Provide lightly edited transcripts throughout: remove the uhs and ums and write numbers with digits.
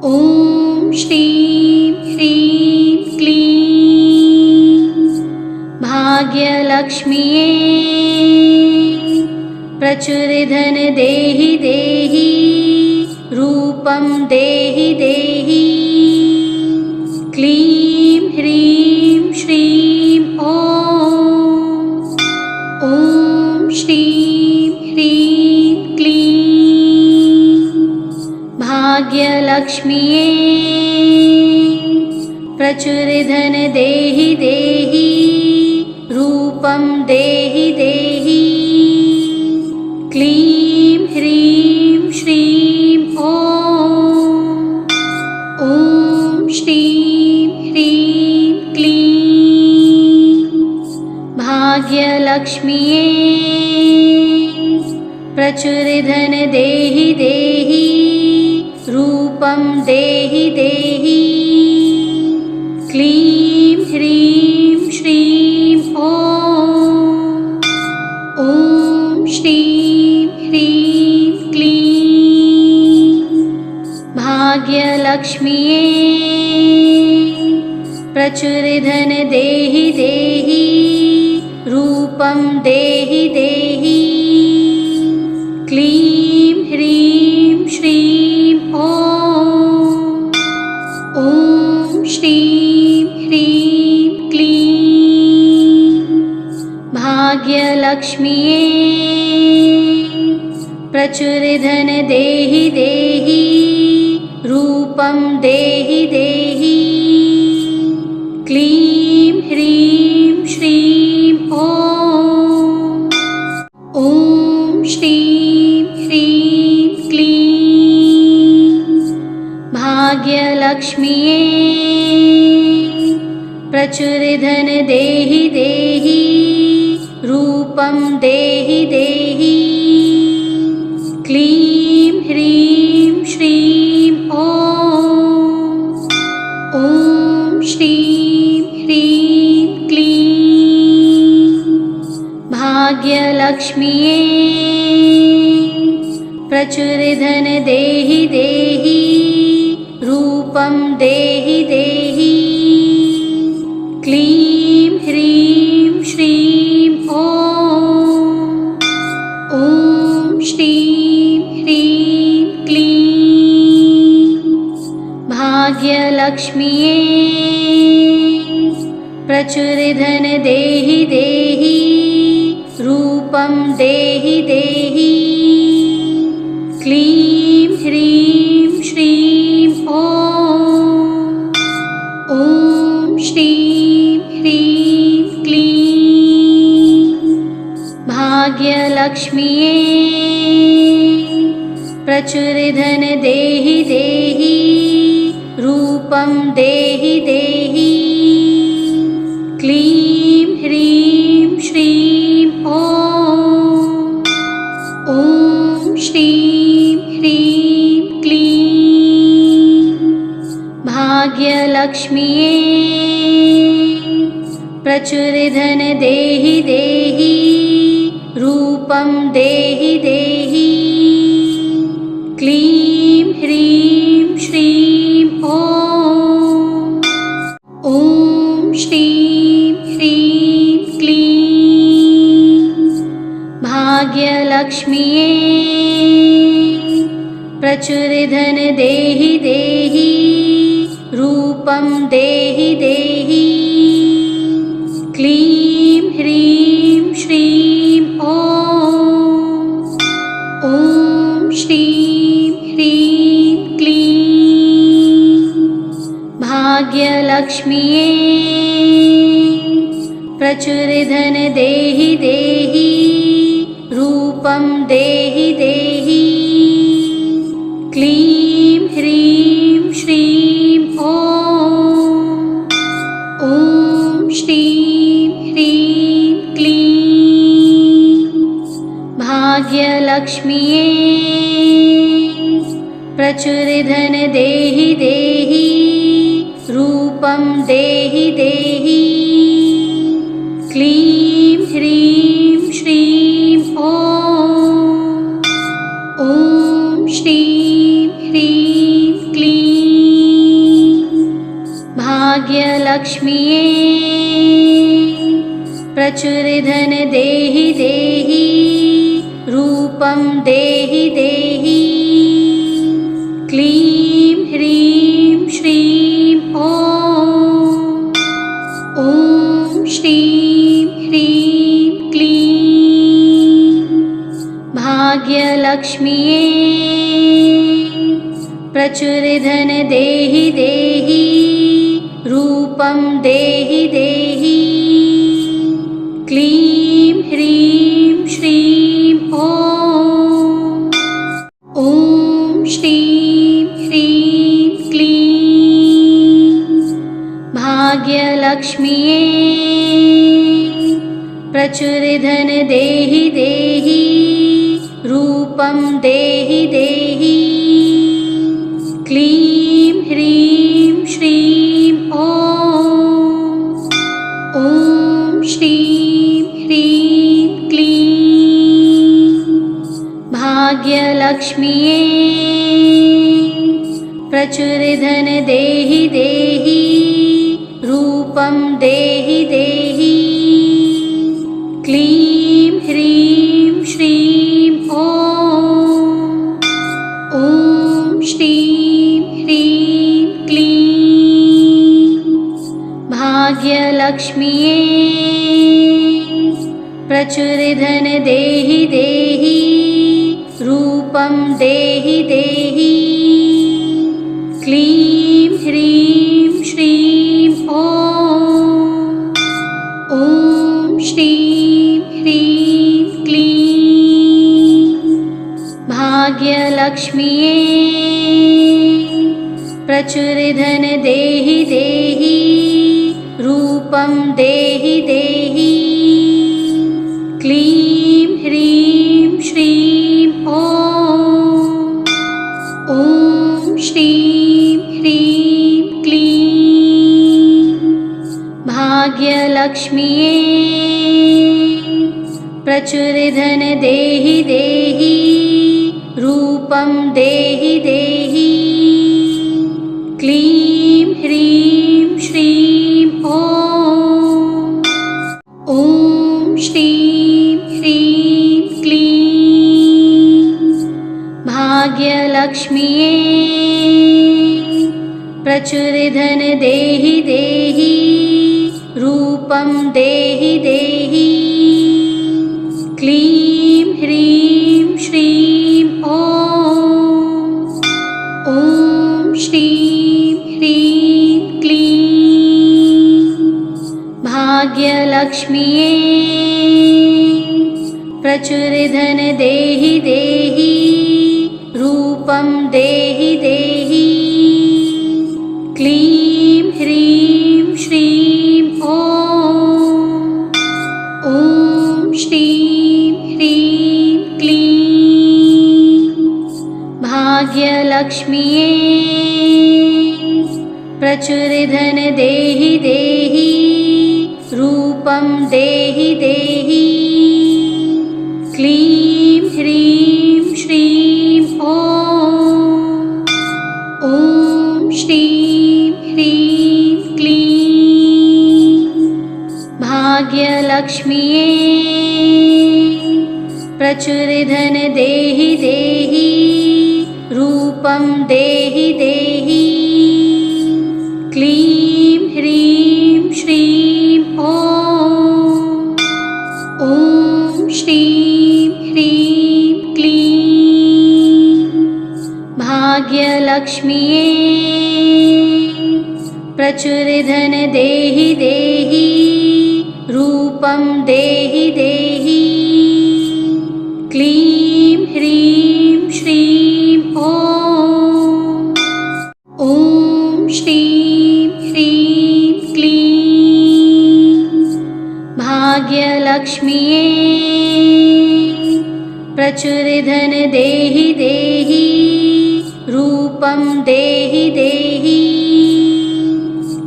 ॐ श्रीं ह्रीं क्लीं भाग्यलक्ष्म्यै प्रचुरधन देहि देहि रूपं देहि देहि। क्लीं ह्रीं श्रीं ॐ श्रीं ह्रीं क्लीं भाग्यलक्ष्म्यै प्रचुरधन देहि देहि रूपं देहि देहि। क्लीं ह्रीं श्रीं ॐ श्रीं ह्रीं क्लीं भाग्यलक्ष्म्यै प्रचुरधन देहि देहि रूपं देहि देहि। क्लीं ह्रीं श्रीं ॐ श्रीं ह्रीं क्लीं भाग्यलक्ष्म्यै प्रचुरधन देहि देहि रूपं देहि देहि। क्लीं ह्रीं श्रीं ॐ श्रीं ह्रीं क्लीं भाग्यलक्ष्म्यै प्रचुरधन देहि देहि रूपं देहि देहि। क्लीं ह्रीं श्रीं ॐ श्रीं ह्रीं क्लीं भाग्यलक्ष्म्यै प्रचुरधन देहि देहि रूपं देहि देहि। क्लीं ह्रीं श्रीं ॐ श्रीं ह्रीं क्लीं भाग्यलक्ष्म्यै प्रचुरधन देहि देहि रूपं देहि देहि। क्लीं ह्रीं श्रीं ॐ श्रीं ह्रीं क्लीं भाग्यलक्ष्म्यै प्रचुरधन देहि देहि रूपं देहि देहि। क्लीं ह्रीं श्रीं ॐ श्रीं ह्रीं क्लीं भाग्यलक्ष्म्यै प्रचुरधन देहि देहि रूपं देहि देहि। क्लीं ह्रीं श्रीं ॐ श्रीं ह्रीं क्लीं भाग्यलक्ष्म्यै प्रचुरधन देहि देहि रूपं देहि देहि। क्लीं ह्रीं श्रीं ॐ श्रीं ह्रीं क्लीं भाग्यलक्ष्म्यै प्रचुरधन देहि देहि रूपं देहि देहि। क्लीं ह्रीं श्रीं ॐ श्रीं ह्रीं क्लीं भाग्यलक्ष्म्यै प्रचुरधन देहि देहि रूपं देहि देहि। क्लीं ह्रीं श्रीं ॐ श्रीं ह्रीं क्लीं भाग्यलक्ष्म्यै प्रचुरधन देहि देहि रूपं देहि देहि। क्लीं ह्रीं श्रीं ॐ श्रीं ह्रीं क्लीं भाग्यलक्ष्म्ये प्रचुरधन देहि देहि रूपं देहि देहि क्लीं ह्रीं श्रीं ॐ श्रीं ह्रीं क्लीं भाग्यलक्ष्म्ये प्रचुरधन देहि देहि रूपं देहि देहि क्लीं ह्रीं श्रीं ॐ श्रीं ह्रीं क्लीं भाग्यलक्ष्म्ये प्रचुरधन देहि देहि रूपं देहि देहि क्लीं ह्रीं श्रीं ॐ श्रीं ह्रीं क्लीं भाग्यलक्ष्म्ये प्रचुरधन देहि देहि रूपं देहि देहि क्लीं ह्रीं श्रीं ॐ श्रीं ह्रीं क्लीं भाग्यलक्ष्म्ये प्रचुरधन देहि देहि रूपं देहि देहि क्लीं ह्रीं श्रीं ॐ श्रीं ह्रीं क्लीं भाग्यलक्ष्म्ये प्रचुरधन देहि देहि रूपं देहि देहि क्लीं ह्रीं श्रीं ॐ श्रीं ह्रीं क्लीं भाग्यलक्ष्म्ये प्रचुरधन देहि देहि रूपं देहि देहि क्लीं ह्रीं श्रीं ॐ श्रीं ह्रीं क्लीं भाग्यलक्ष्म्ये प्रचुरधन देहि देहि रूपं देहि देहि क्लीं ह्रीं श्रीं ॐ श्रीं ह्रीं क्लीं भाग्यलक्ष्म्ये प्रचुरधन देहि देहि रूपं देहि देहि क्लीं ह्रीं श्रीं ॐ श्रीं ह्रीं क्लीं भाग्यलक्ष्म्ये प्रचुरधन देहि देहि रूपं देहि देहि क्लीं ह्रीं श्रीं ॐ श्रीं ह्रीं क्लीं भाग्यलक्ष्म्ये प्रचुरधन देहि देहि रूपं देहि देहि क्लीं ह्रीं श्रीं ॐ श्रीं ह्रीं क्लीं भाग्यलक्ष्म्ये प्रचुरधन देहि देहि रूपं देहि देहि क्लीं ह्रीं श्रीं ॐ श्रीं ह्रीं क्लीं भाग्यलक्ष्म्ये प्रचुरधन देहि देहि रूपं देहि देहि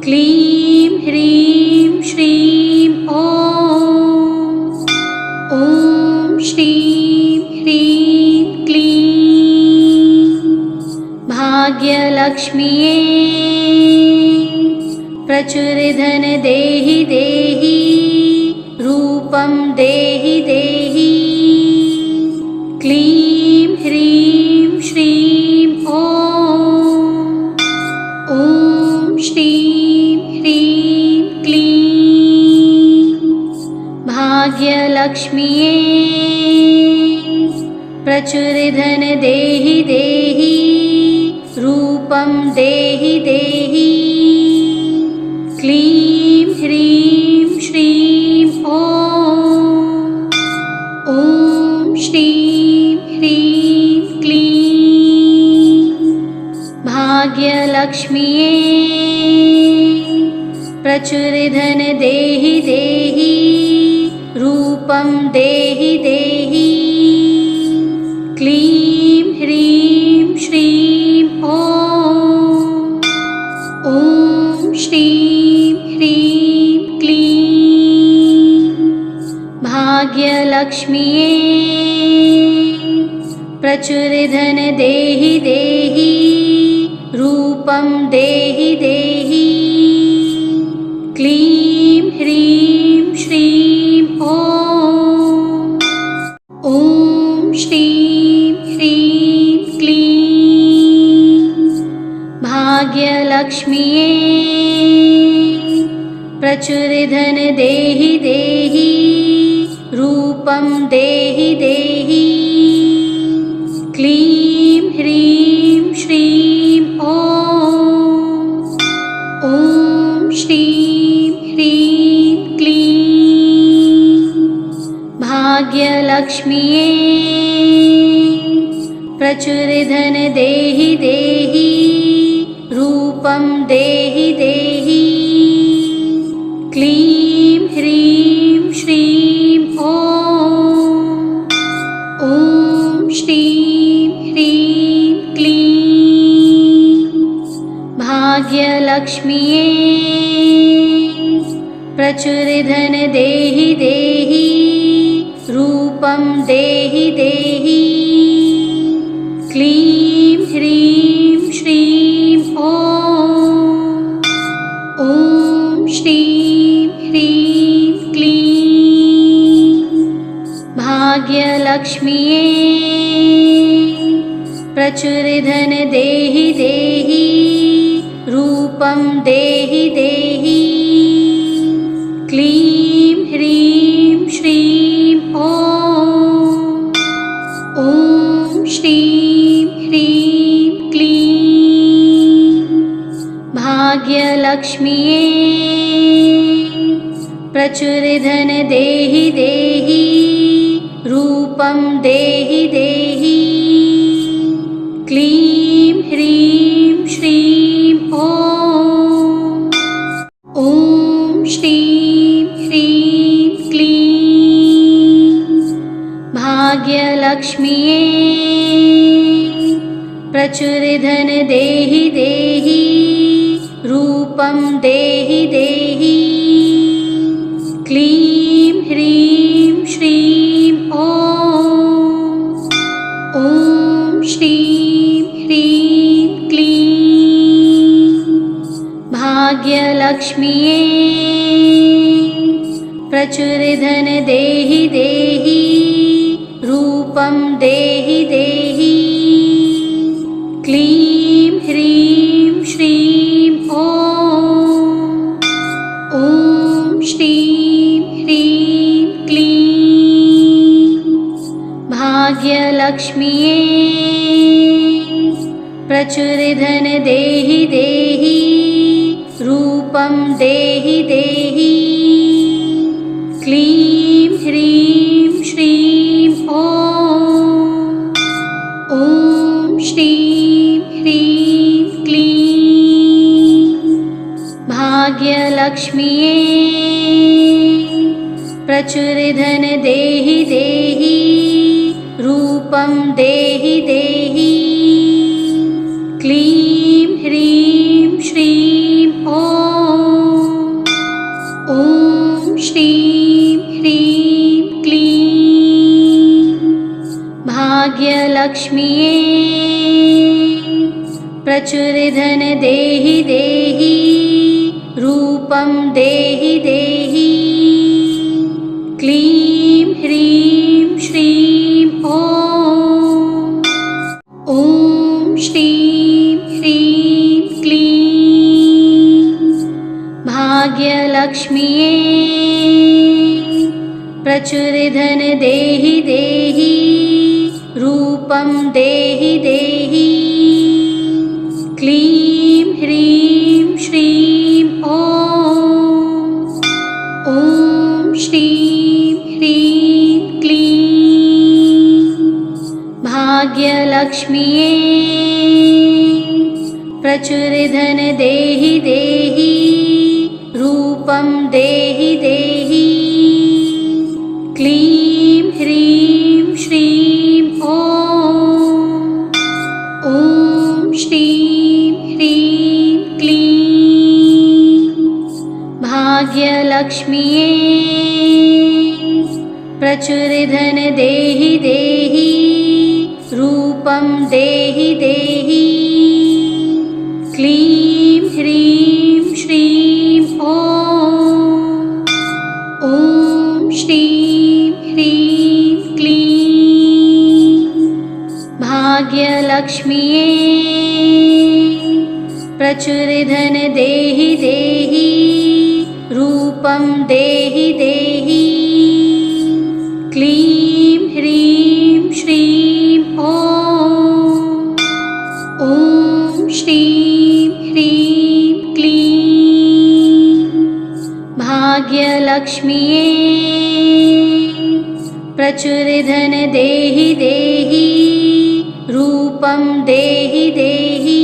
क्लीं ह्रीं श्रीं ॐ श्रीं ह्रीं क्लीं भाग्यलक्ष्म्ये प्रचुरधन देहि देहि रूपं देहि देहि क्लीं ह्रीं श्रीं ॐ श्रीं ह्रीं क्लीं भाग्यलक्ष्म्यै प्रचुरधन देहि देहि रूपं देहि देहि क्लीं ह्रीं श्रीं ॐ श्रीं ह्रीं क्लीं भाग्यलक्ष्म्यै प्रचुरधन देहि देहि रूपं देहि देहि क्लीं ह्रीं श्रीं ॐ श्रीं ह्रीं क्लीं भाग्यलक्ष्म्यै प्रचुरधन देहि देहि रूपं देहि देहि क्लीं ह्रीं श्रीं ॐ श्रीं ह्रीं क्लीं भाग्यलक्ष्म्यै प्रचुरधन देहि देहि रूपं देहि देहि क्लीं ह्रीं श्रीं ॐ श्रीं ह्रीं क्लीं भाग्यलक्ष्म्यै प्रचुरधन देहि देहि रूपं देहि देहि क्लीं ह्रीं श्रीं ॐ श्रीं ह्रीं क्लीं भाग्यलक्ष्म्यै प्रचुरधन देहि देहि रूपं देहि देहि क्लीं ह्रीं श्रीं ॐ श्रीं ह्रीं क्लीं भाग्यलक्ष्म्यै प्रचुरधन देहि देहि रूपं देहि देहि क्लीं ह्रीं श्रीं ॐ श्रीं ह्रीं क्लीं भाग्यलक्ष्म्यै प्रचुरधन देहि देहि रूपं देहि देहि क्लीं ह्रीं श्रीं ॐ श्रीं ह्रीं क्लीं भाग्यलक्ष्म्यै प्रचुरधन देहि देहि रूपं देहि देहि क्लीं ह्रीं श्रीं ॐ श्रीं ह्रीं क्लीं भाग्यलक्ष्म्यै प्रचुरधन देहि देहि रूपं देहि देहि क्लीं ह्रीं श्रीं ॐ रूपं देहि देहि क्लीं ह्रीं श्रीं ॐ श्रीं ह्रीं क्लीं भाग्यलक्ष्म्यै प्रचुरधन देहि देहि रूपं देहि देहि क्लीं ह्रीं श्रीं ॐ श्रीं ह्रीं क्लीं भाग्यलक्ष्म्यै प्रचुरधन देहि देहि रूपं देहि देहि क्लीं ह्रीं श्रीं ॐ श्रीं ह्रीं क्लीं भाग्यलक्ष्म्यै प्रचुरधन देहि देहि रूपं देहि देहि क्लीं ह्रीं श्रीं ॐ श्रीं ह्रीं क्लीं भाग्यलक्ष्म्यै प्रचुरधन देहि देहि रूपं देहि देहि क्लीं ह्रीं श्रीं ॐ श्रीं ह्रीं क्लीं भाग्यलक्ष्म्यै प्रचुरधन देहि देहि रूपं रूपं देहि देहि। क्लीं ह्रीं श्रीं ॐ। ॐ श्रीं ह्रीं क्लीं भाग्यलक्ष्म्यै प्रचुरधन देहि देहि। रूपं देहि देहि। क्लीं ह्रीं श्रीं ॐ। ॐ श्रीं ह्रीं क्लीं भाग्यलक्ष्म्यै प्रचुरधन देहि देहि। रूपं देहि देहि। क्लीं ह्रीं श्रीं ॐ। ॐ श्रीं ह्रीं क्लीं भाग्यलक्ष्म्यै प्रचुरधन देहि देहि। रूपं देहि देहि। क्लीं ह्रीं श्रीं ॐ। ॐ श्रीं ह्रीं क्लीं भाग्यलक्ष्म्यै प्रचुरधन देहि देहि। रूपं देहि देहि। क्लीं ह्रीं श्रीं ॐ। ॐ श्रीं ह्रीं क्लीं भाग्यलक्ष्म्यै प्रचुरधन देहि देहि। रूपं देहि देहि।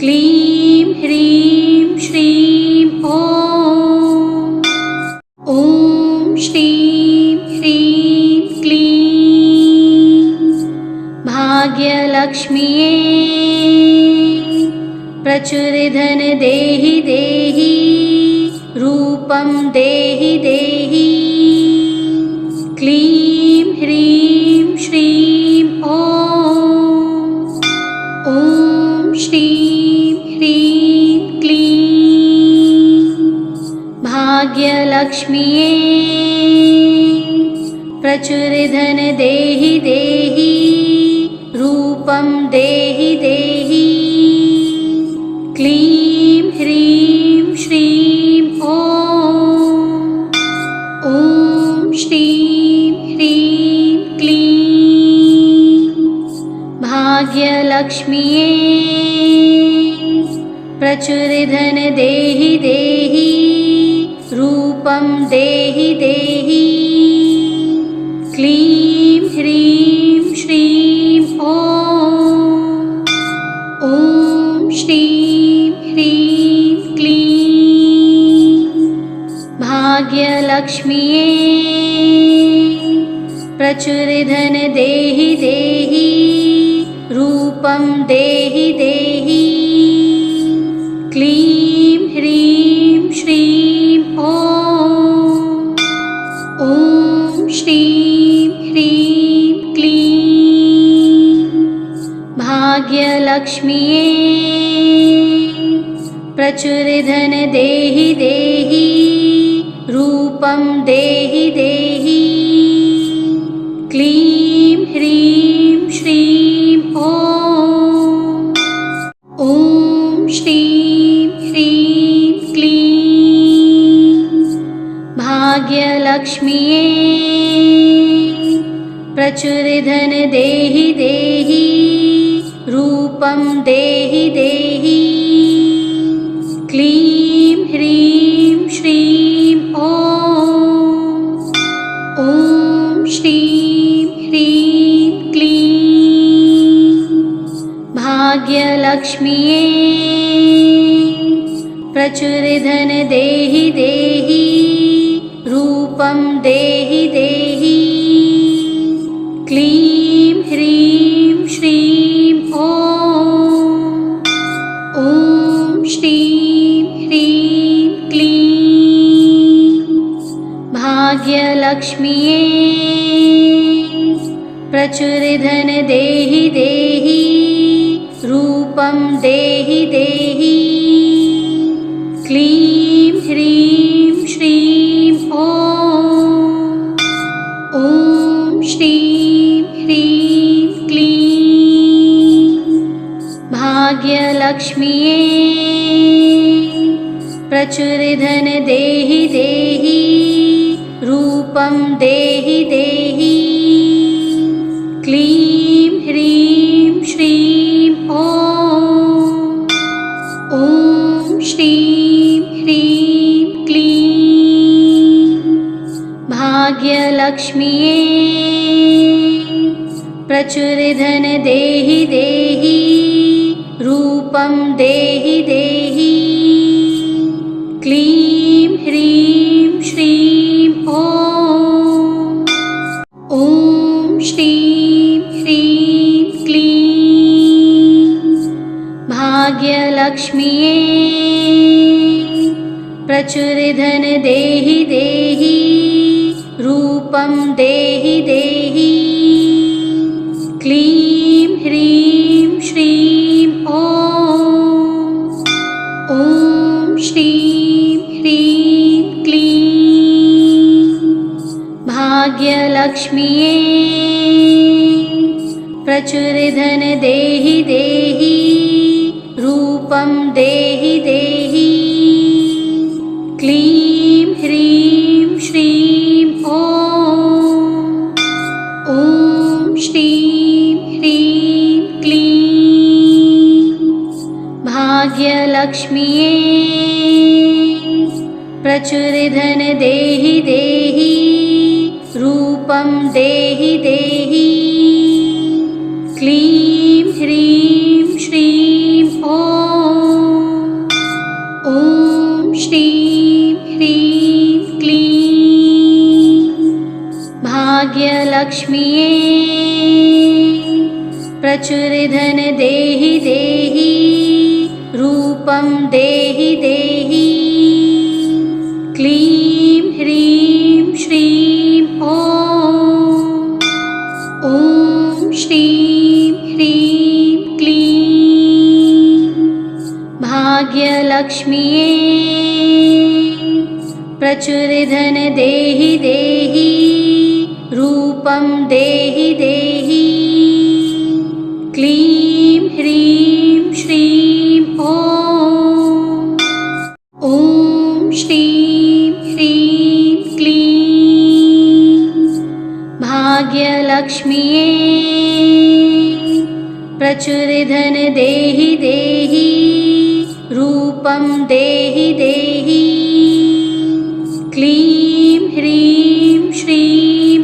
क्लीं ह्रीं श्रीं ॐ। ॐ श्रीं ह्रीं क्लीं भाग्यलक्ष्म्यै प्रचुरधन देहि देहि। रूपं देहि देहि। क्लीं ह्रीं श्रीं ॐ। ॐ श्रीं ह्रीं क्लीं भाग्यलक्ष्म्यै प्रचुरधन देहि देहि। रूपं देहि देहि। क्लीं ह्रीं श्रीं ॐ। ॐ श्रीं ह्रीं क्लीं भाग्यलक्ष्म्यै प्रचुरधन देहि देहि। रूपं देहि देहि। क्लीं ह्रीं श्रीं ॐ। ॐ श्रीं ह्रीं क्लीं भाग्यलक्ष्म्यै प्रचुरधन देहि देहि। रूपं देहि देहि। क्लीं ह्रीं श्रीं ॐ। ॐ श्रीं ह्रीं क्लीं भाग्यलक्ष्म्यै प्रचुरधन देहि देहि। रूपं देहि देहि। क्लीं ह्रीं श्रीं ॐ। ॐ श्रीं ह्रीं क्लीं भाग्यलक्ष्म्यै प्रचुरधन देहि देहि। रूपं देहि देहि। क्लीं ह्रीं श्रीं ॐ। ॐ श्रीं ह्रीं क्लीं भाग्यलक्ष्म्यै प्रचुरधन देहि देहि। रूपं देहि देहि। क्लीं ह्रीं श्रीं ॐ। ॐ श्रीं ह्रीं क्लीं भाग्यलक्ष्म्यै प्रचुरधन देहि देहि। रूपं देहि देहि। क्लीं भाग्यलक्ष्म्ये प्रचुरधन देहि देहि रूपं देहि देहि क्लीं ह्रीं श्रीं ॐ श्रीं ह्रीं क्लीं भाग्यलक्ष्म्ये प्रचुरधन देहि देहि रूपं देहि देहि क्लीं ह्रीं श्रीं ॐ श्रीं ह्रीं क्लीं भाग्यलक्ष्म्ये प्रचुरधन देहि देहि रूपं देहि देहि क्लीं ह्रीं श्रीं ॐ श्रीं ह्रीं क्लीं भाग्यलक्ष्म्ये प्रचुरधन देहि देहि रूपं देहि देहि क्लीं ह्रीं श्रीं ॐ श्रीं ह्रीं क्लीं भाग्यलक्ष्म्ये प्रचुरधन देहि देहि रूपं देहि देहि क्लीं ह्रीं श्रीं ॐ श्रीं ह्रीं क्लीं भाग्यलक्ष्म्ये प्रचुरधन देहि देहि रूपं देहि देहि क्लीं ह्रीं श्रीं ॐ श्रीं ह्रीं क्लीं भाग्यलक्ष्म्ये प्रचुरधन देहि देहि रूपं देहि देहि क्लीं ह्रीं श्रीं ॐ श्रीं ह्रीं क्लीं भाग्यलक्ष्म्ये प्रचुरधन देहि देहि रूपं देहि देहि क्लीं ह्रीं श्रीं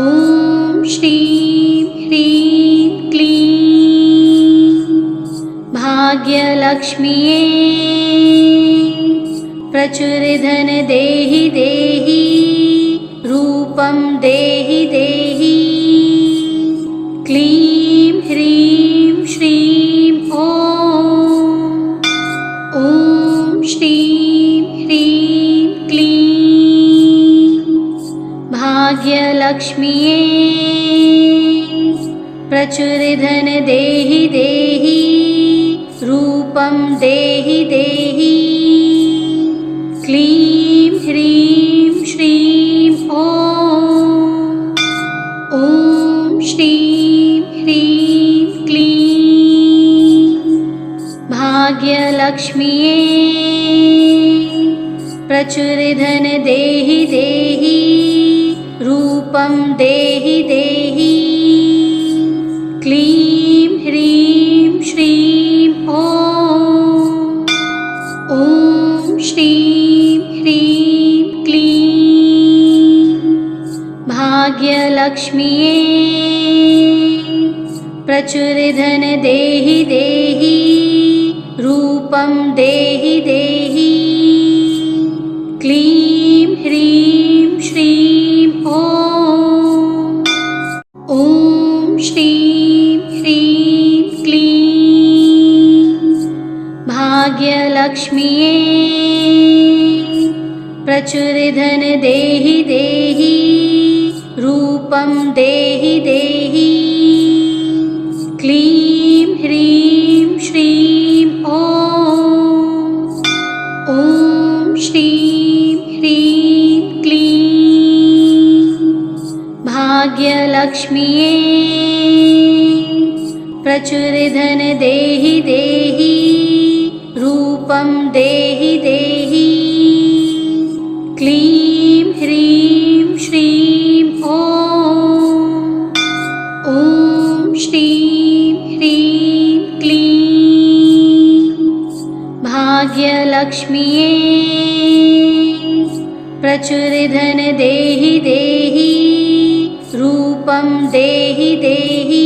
ॐ श्रीं ह्रीं क्लीं भाग्यलक्ष्म्ये प्रचुरधन देहि देहि रूपं देहि देहि क्लीं ह्रीं श्रीं ॐ श्रीं ह्रीं क्लीं भाग्यलक्ष्म्ये प्रचुरधन देहि देहि रूपं देहि देहि क्लीं ह्रीं श्रीं ॐ श्रीं ह्रीं क्लीं भाग्यलक्ष्म्ये प्रचुरधन देहि देहि रूपं देहि देहि क्लीं ह्रीं श्रीं ॐ श्रीं ह्रीं क्लीं भाग्यलक्ष्म्ये प्रचुरधन देहि देहि रूपं देहि देहि क्लीं ह्रीं श्रीं ॐ श्रीं ह्रीं क्लीं भाग्यलक्ष्म्ये प्रचुरधन देहि देहि रूपं देहि देहि क्लीं ह्रीं श्रीं ॐ श्रीं ह्रीं क्लीं भाग्यलक्ष्म्ये प्रचुर धन देहि देहि रूपं देहि देहि क्लीं ह्रीं श्रीं ॐ श्रीं ह्रीं क्लीं भाग्यलक्ष्म्यै प्रचुर धन देहि देहि रूपं देहि देहि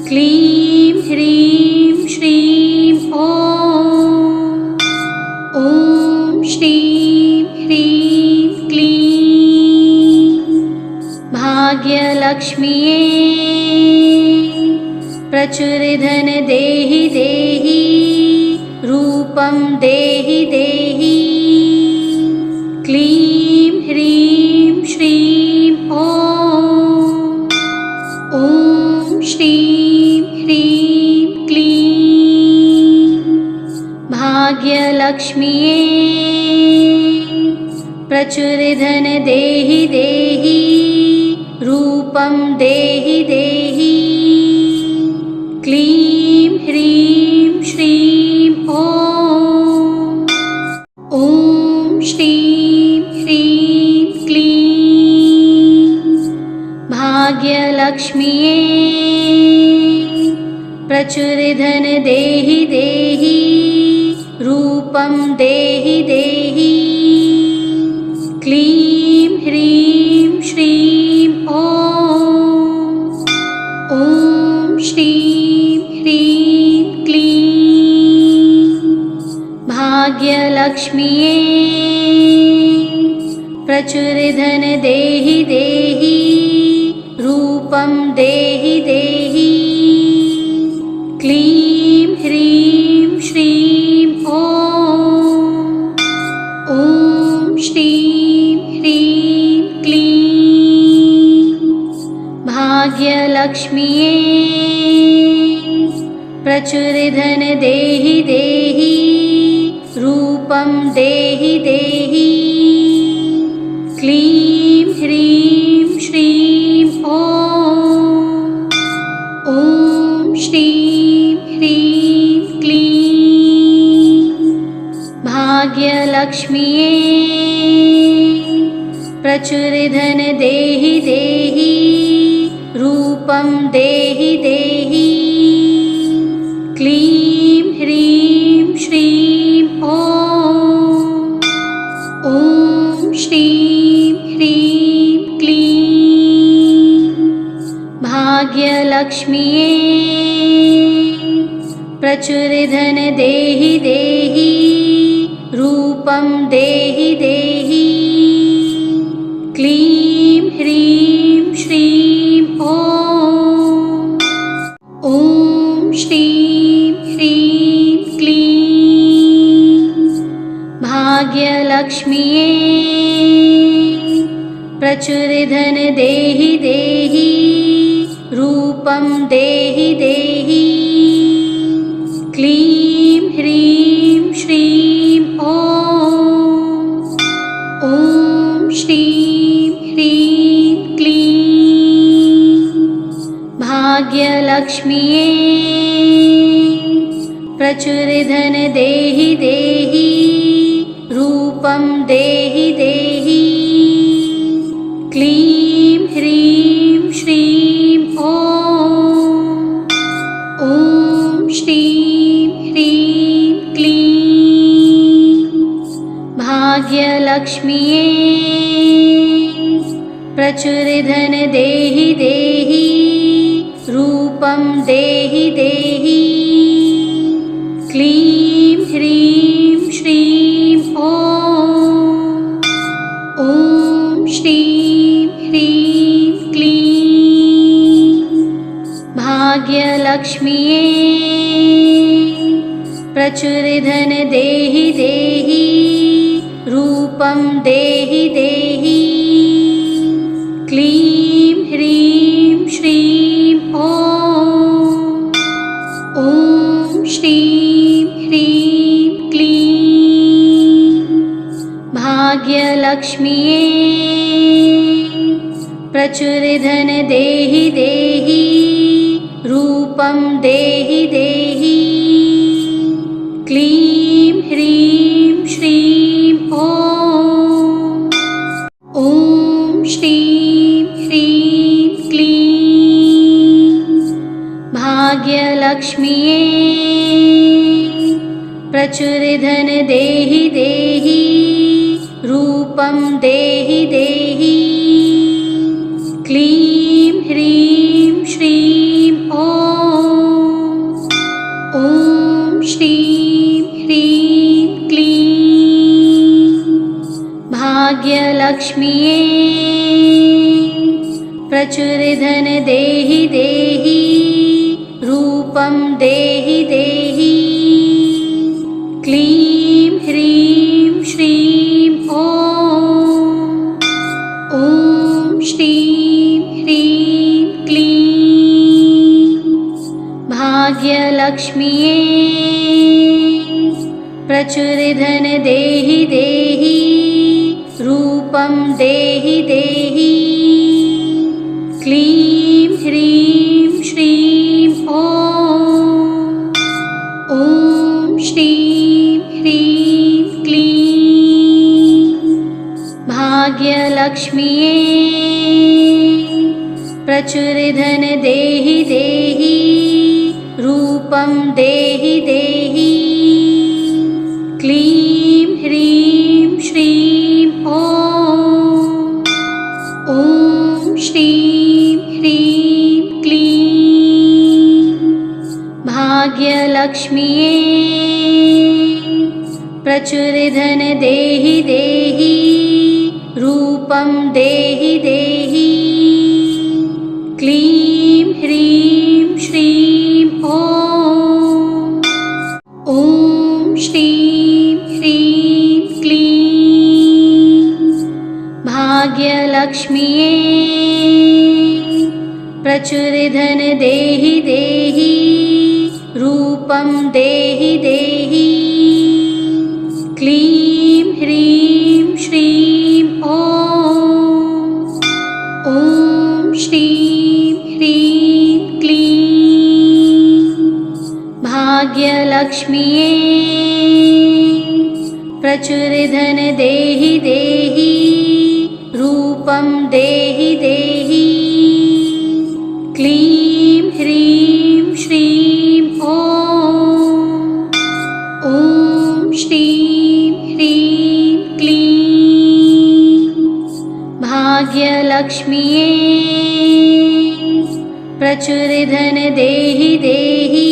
क्लीं ह्रीं श्रीं ॐ श्रीं ह्रीं क्लीं भाग्यलक्ष्म्यै प्रचुर धन देहि देहि रूपं देहि देहि क्लीं ह्रीं श्रीं ॐ श्रीं ह्रीं क्लीं भाग्यलक्ष्म्यै प्रचुर धन देहि देहि रूपं देहि देहि क्लीं ह्रीं श्रीं ॐ श्रीं ह्रीं क्लीं भाग्यलक्ष्म्यै प्रचुर धन देहि देहि रूपं देहि देहि क्लीं ह्रीं श्रीं ॐ श्रीं ह्रीं क्लीं भाग्यलक्ष्म्यै प्रचुर धन देहि देहि रूपं देहि देहि क्लीं ह्रीं श्रीं ॐ श्रीं ह्रीं क्लीं भाग्यलक्ष्म्यै प्रचुर धन देहि देहि रूपं देहि देहि क्लीं ह्रीं श्रीं ॐ श्रीं ह्रीं क्लीं भाग्यलक्ष्म्यै प्रचुर धन देहि देहि रूपं देहि देहि क्लीं ह्रीं श्रीं ॐ श्रीं ह्रीं क्लीं भाग्यलक्ष्म्यै प्रचुर धन देहि देहि रूपं देहि देहि क्लीं ह्रीं श्रीं ॐ श्रीं ह्रीं क्लीं भाग्यलक्ष्म्यै प्रचुर धन देहि देहि रूपं देहि देहि क्लीं ह्रीं श्रीं ॐ श्रीं ह्रीं क्लीं भाग्यलक्ष्म्यै प्रचुर धन देहि देहि रूपं देहि देहि क्लीं ह्रीं श्रीं ॐ श्रीं ह्रीं क्लीं भाग्यलक्ष्म्यै प्रचुर धन देहि देहि रूपं देहि देहि क्लीं ह्रीं श्रीं ॐ श्रीं ह्रीं क्लीं भाग्यलक्ष्म्यै प्रचुर धन देहि देहि रूपं देहि देहि क्लीं ह्रीं श्रीं ॐ श्रीं ह्रीं क्लीं भाग्यलक्ष्म्यै प्रचुर धन देहि देहि रूपं रूपं देहि देहि। क्लीं ह्रीं श्रीं ॐ श्रीं ह्रीं क्लीं भाग्यलक्ष्म्यै प्रचुरधन देहि देहि। रूपं देहि देहि। क्लीं ह्रीं श्रीं ॐ श्रीं ह्रीं क्लीं भाग्यलक्ष्म्यै प्रचुरधन देहि देहि। रूपं देहि देहि। क्लीं ह्रीं श्रीं ॐ श्रीं ह्रीं क्लीं भाग्यलक्ष्म्यै प्रचुरधन देहि देहि। रूपं देहि देहि। क्लीं ह्रीं श्रीं ॐ श्रीं ह्रीं क्लीं भाग्यलक्ष्म्यै प्रचुरधन देहि देहि। रूपं देहि देहि। क्लीं ह्रीं श्रीं ॐ श्रीं ह्रीं क्लीं भाग्यलक्ष्म्यै प्रचुरधन देहि देहि। रूपं देहि देहि। क्लीं ह्रीं श्रीं ॐ श्रीं ह्रीं क्लीं भाग्यलक्ष्म्यै प्रचुरधन देहि देहि। रूपं देहि देहि। क्लीं ह्रीं श्रीं ॐ श्रीं ह्रीं क्लीं भाग्यलक्ष्म्यै प्रचुरधन देहि देहि। रूपं देहि देहि। क्लीं ह्रीं श्रीं ॐ श्रीं ह्रीं क्लीं भाग्यलक्ष्म्यै प्रचुरधन देहि देहि।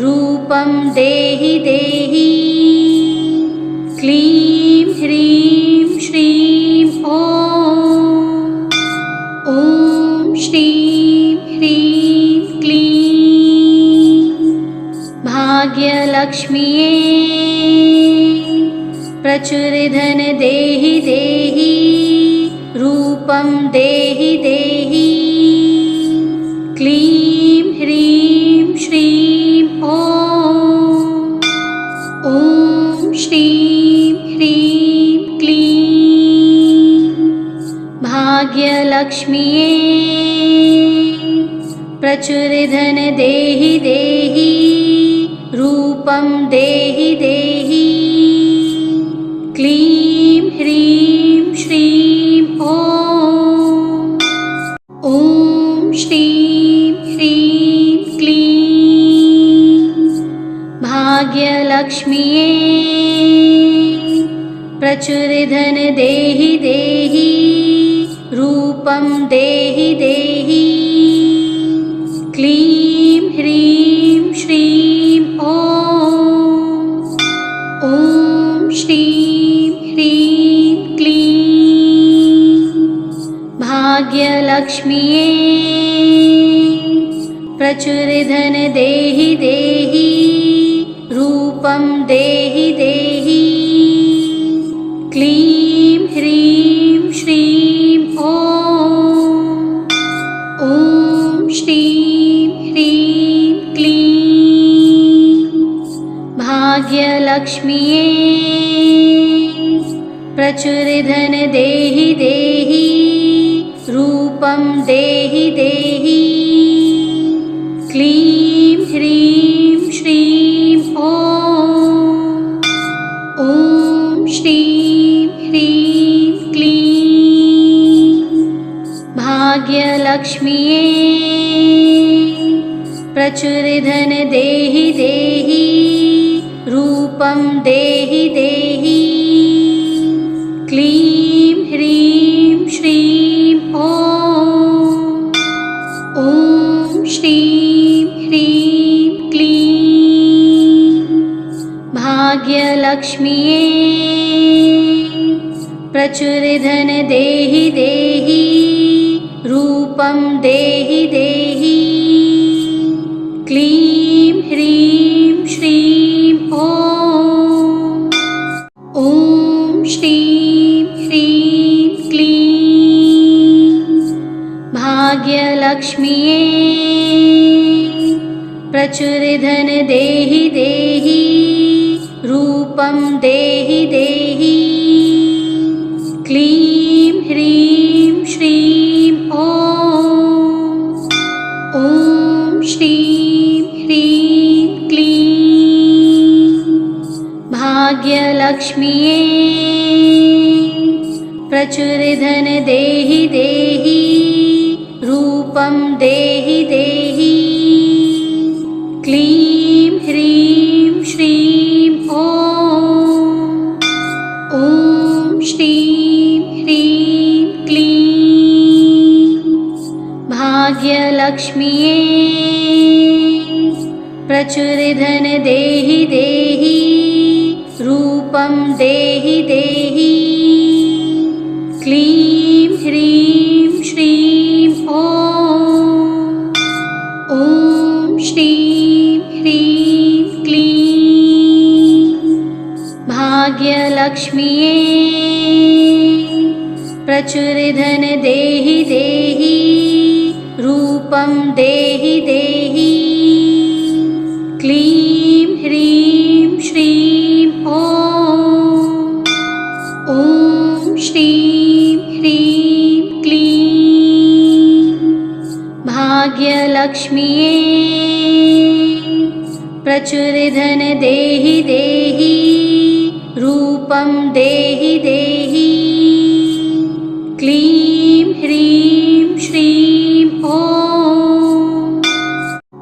रूपं देहि देहि। क्लीं ह्रीं श्रीं ॐ श्रीं ह्रीं क्लीं भाग्यलक्ष्म्यै प्रचुरधन देहि देहि। रूपं देहि देहि। क्लीं ह्रीं श्रीं ॐ श्रीं ह्रीं क्लीं भाग्यलक्ष्म्यै प्रचुरधन देहि देहि। रूपं देहि देहि। क्लीं ह्रीं श्रीं ॐ श्रीं ह्रीं क्लीं भाग्यलक्ष्म्यै प्रचुरधन देहि देहि। रूपं देहि देहि। क्लीं ह्रीं श्रीं ॐ श्रीं ह्रीं क्लीं भाग्यलक्ष्म्यै प्रचुरधन देहि देहि। रूपं देहि देहि। क्लीं ह्रीं श्रीं ॐ श्रीं ह्रीं क्लीं भाग्यलक्ष्म्यै प्रचुरधन देहि देहि। रूपं देहि देहि। क्लीं भाग्यलक्ष्म्ये प्रचुरधन देहि देहि रूपं देहि देहि क्लीं ह्रीं श्रीं ॐ श्रीं ह्रीं क्लीं भाग्यलक्ष्म्ये प्रचुरधन देहि देहि रूपं देहि देहि क्लीं ह्रीं श्रीं ॐ श्रीं ह्रीं क्लीं भाग्यलक्ष्म्ये प्रचुरधन देहि देहि रूपं देहि देहि क्लीं ह्रीं श्रीं ॐ श्रीं ह्रीं क्लीं भाग्यलक्ष्म्ये प्रचुरधन देहि देहि रूपं देहि देहि क्लीं ह्रीं श्रीं ॐ श्रीं ह्रीं क्लीं भाग्यलक्ष्म्ये प्रचुरधन देहि देहि रूपं देहि देहि क्लीं ह्रीं श्रीं ॐ श्रीं ह्रीं क्लीं भाग्यलक्ष्म्ये प्रचुरधन देहि देहि रूपं देहि देहि क्लीं ह्रीं श्रीं ॐ श्रीं ह्रीं क्लीं भाग्यलक्ष्म्ये प्रचुरधन देहि देहि रूपं देहि देहि क्लीं ह्रीं श्रीं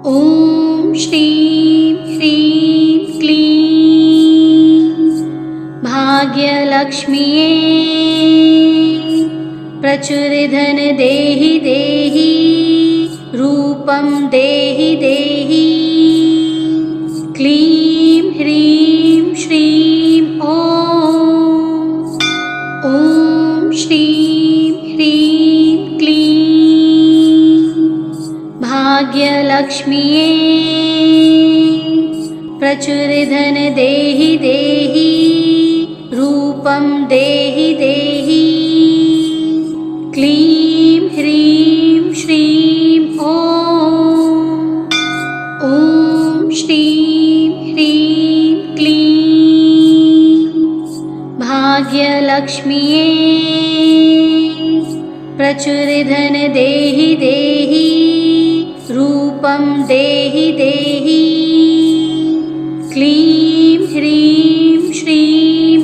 ॐ श्रीं ह्रीं क्लीं भाग्यलक्ष्म्ये प्रचुरधन देहि देहि रूपं देहि देहि क्लीं ह्रीं श्रीं ॐ श्रीं ह्रीं क्लीं भाग्यलक्ष्म्ये प्रचुरधन देहि देहि रूपं देहि देहि क्लीं ह्रीं श्रीं ॐ श्रीं ह्रीं क्लीं भाग्यलक्ष्म्ये प्रचुरधन देहि देहि रूपं देहि देहि क्लीं ह्रीं श्रीं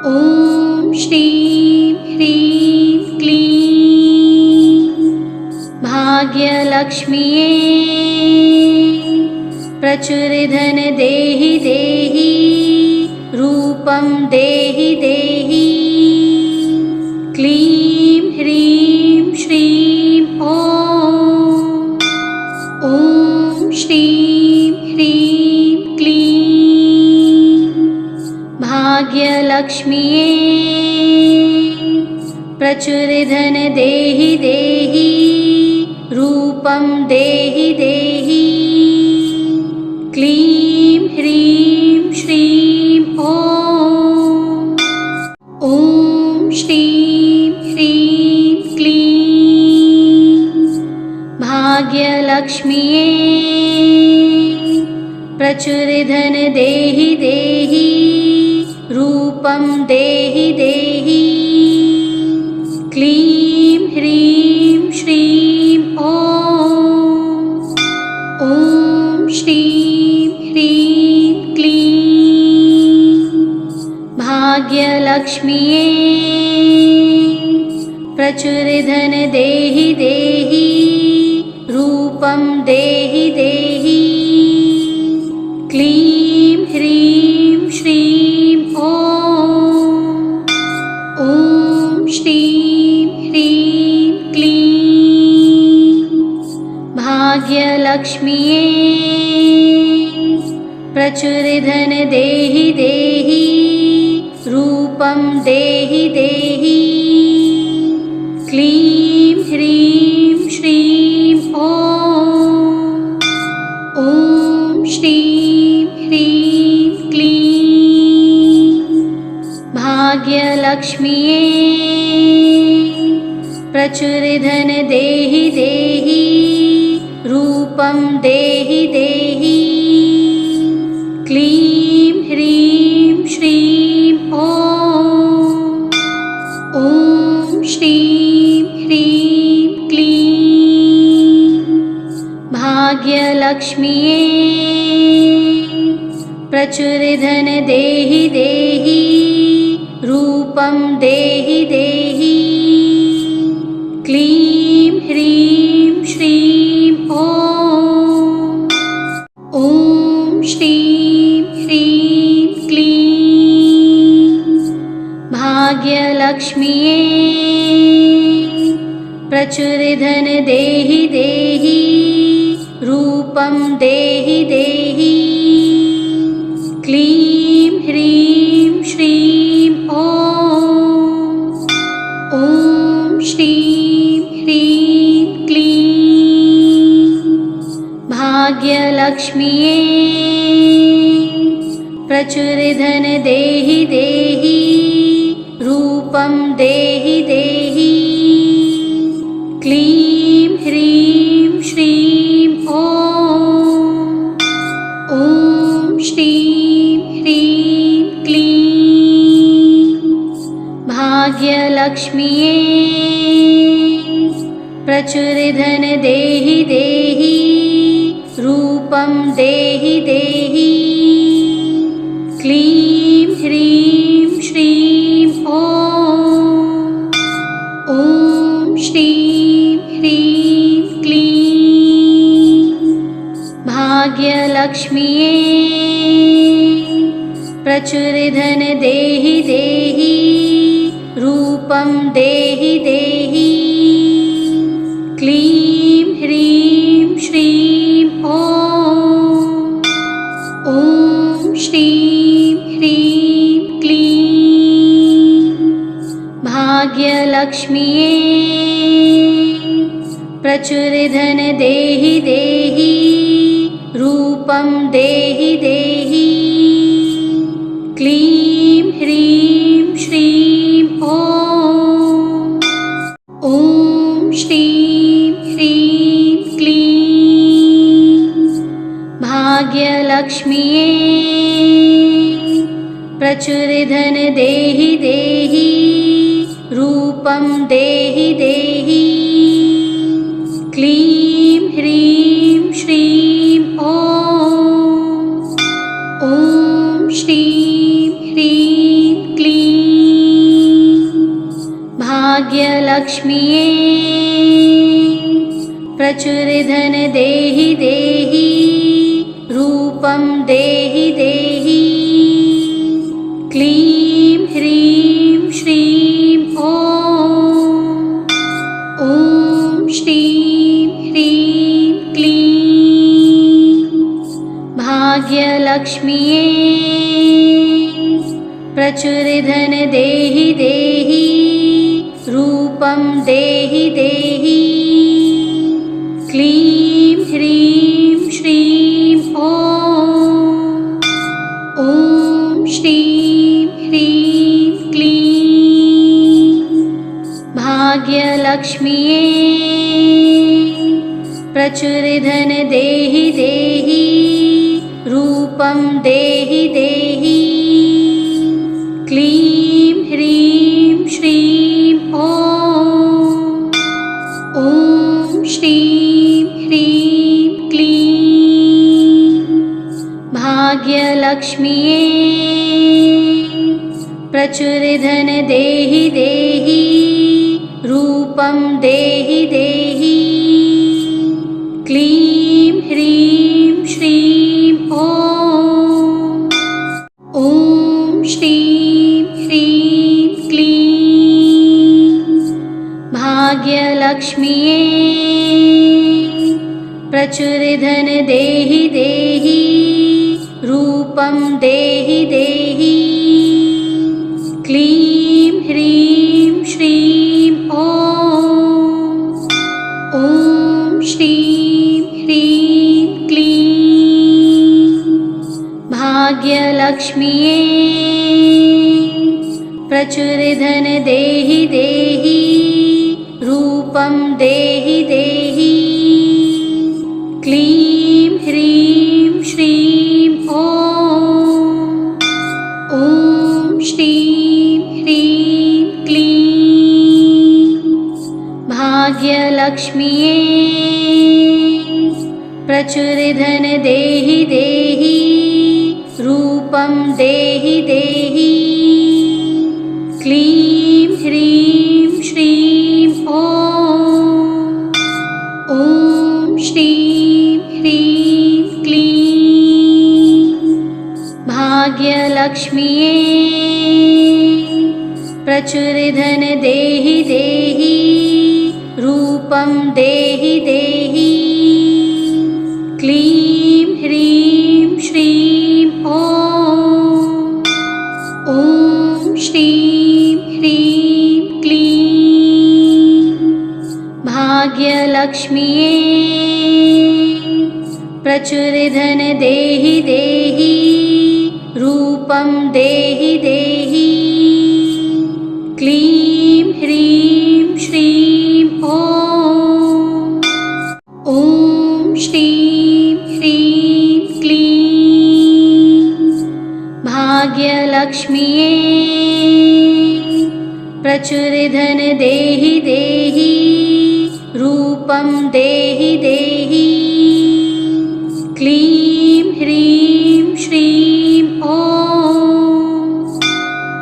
ॐ श्रीं ह्रीं क्लीं भाग्यलक्ष्म्ये प्रचुरधन देहि देहि रूपं देहि देहि क्लीं ह्रीं श्रीं ॐ श्रीं ह्रीं क्लीं भाग्यलक्ष्म्ये प्रचुरधन देहि देहि रूपं देहि देहि क्लीं ह्रीं श्रीं ॐ श्रीं ह्रीं क्लीं भाग्यलक्ष्म्ये प्रचुरधन देहि देहि रूपं देहि देहि क्लीं ह्रीं श्रीं ॐ श्रीं ह्रीं क्लीं भाग्यलक्ष्म्ये प्रचुरधन देहि देहि रूपं देहि देहि क्लीं ह्रीं श्रीं ॐ श्रीं ह्रीं क्लीं भाग्यलक्ष्म्यै प्रचुरधन देहि देहि रूपं देहि देहि क्लीं ह्रीं श्रीं ॐ श्रीं ह्रीं क्लीं भाग्यलक्ष्म्यै प्रचुरधन देहि देहि रूपं देहि देहि क्लीं ह्रीं श्रीं ॐ श्रीं ह्रीं क्लीं भाग्यलक्ष्म्यै प्रचुरधन देहि देहि रूपं देहि देहि क्लीं ह्रीं श्रीं ॐ श्रीं ह्रीं क्लीं भाग्यलक्ष्म्यै प्रचुरधन देहि देहि रूपं देहि देहि क्लीं ह्रीं श्रीं ॐ श्रीं ह्रीं क्लीं भाग्यलक्ष्म्यै प्रचुरधन देहि देहि रूपं देहि देहि क्लीं ह्रीं श्रीं ॐ श्रीं ह्रीं क्लीं भाग्यलक्ष्म्यै प्रचुरधन देहि देहि रूपं देहि देहि क्लीं ह्रीं श्रीं ॐ श्रीं ह्रीं क्लीं भाग्यलक्ष्म्यै प्रचुरधन देहि देहि रूपं देहि देहि क्लीं ह्रीं श्रीं ॐ श्रीं ह्रीं क्लीं भाग्यलक्ष्म्यै प्रचुरधन देहि देहि रूपं देहि देहि क्लीं ह्रीं श्रीं ॐ श्रीं ह्रीं क्लीं भाग्यलक्ष्म्यै प्रचुरधन देहि देहि रूपं देहि देहि क्लीं ह्रीं श्रीं ॐ श्रीं ह्रीं क्लीं भाग्यलक्ष्म्यै प्रचुरधन देहि देहि रूपं देहि देहि क्लीं ह्रीं श्रीं ॐ श्रीं ह्रीं क्लीं भाग्यलक्ष्म्यै प्रचुरधन देहि देहि रूपं देहि देहि क्लीं ह्रीं श्रीं ॐ श्रीं ह्रीं क्लीं भाग्यलक्ष्म्यै प्रचुरधन देहि देहि रूपं देहि देहि क्लीं ह्रीं श्रीं ॐ श्रीं ह्रीं क्लीं भाग्यलक्ष्म्यै प्रचुरधन देहि देहि रूपं रूपं देहि देहि। क्लीं ह्रीं श्रीं ॐ। ॐ श्रीं ह्रीं क्लीं भाग्यलक्ष्म्यै प्रचुरधन देहि देहि। रूपं देहि देहि। क्लीं ह्रीं श्रीं ॐ। ॐ श्रीं ह्रीं क्लीं भाग्यलक्ष्म्यै प्रचुरधन देहि देहि। रूपं देहि देहि। क्लीं ह्रीं श्रीं ॐ। ॐ श्रीं ह्रीं क्लीं भाग्यलक्ष्म्यै प्रचुरधन देहि देहि। रूपं देहि देहि। क्लीं ह्रीं श्रीं ॐ। ॐ श्रीं ह्रीं क्लीं भाग्यलक्ष्म्यै प्रचुरधन देहि देहि। रूपं देहि देहि। क्लीं ह्रीं श्रीं ॐ। ॐ श्रीं ह्रीं क्लीं भाग्यलक्ष्म्यै प्रचुरधन देहि देहि। रूपं देहि देहि। क्लीं ह्रीं श्रीं ॐ। ॐ श्रीं ह्रीं क्लीं भाग्यलक्ष्म्यै प्रचुरधन देहि देहि। रूपं देहि देहि। क्लीं ह्रीं श्रीं ॐ।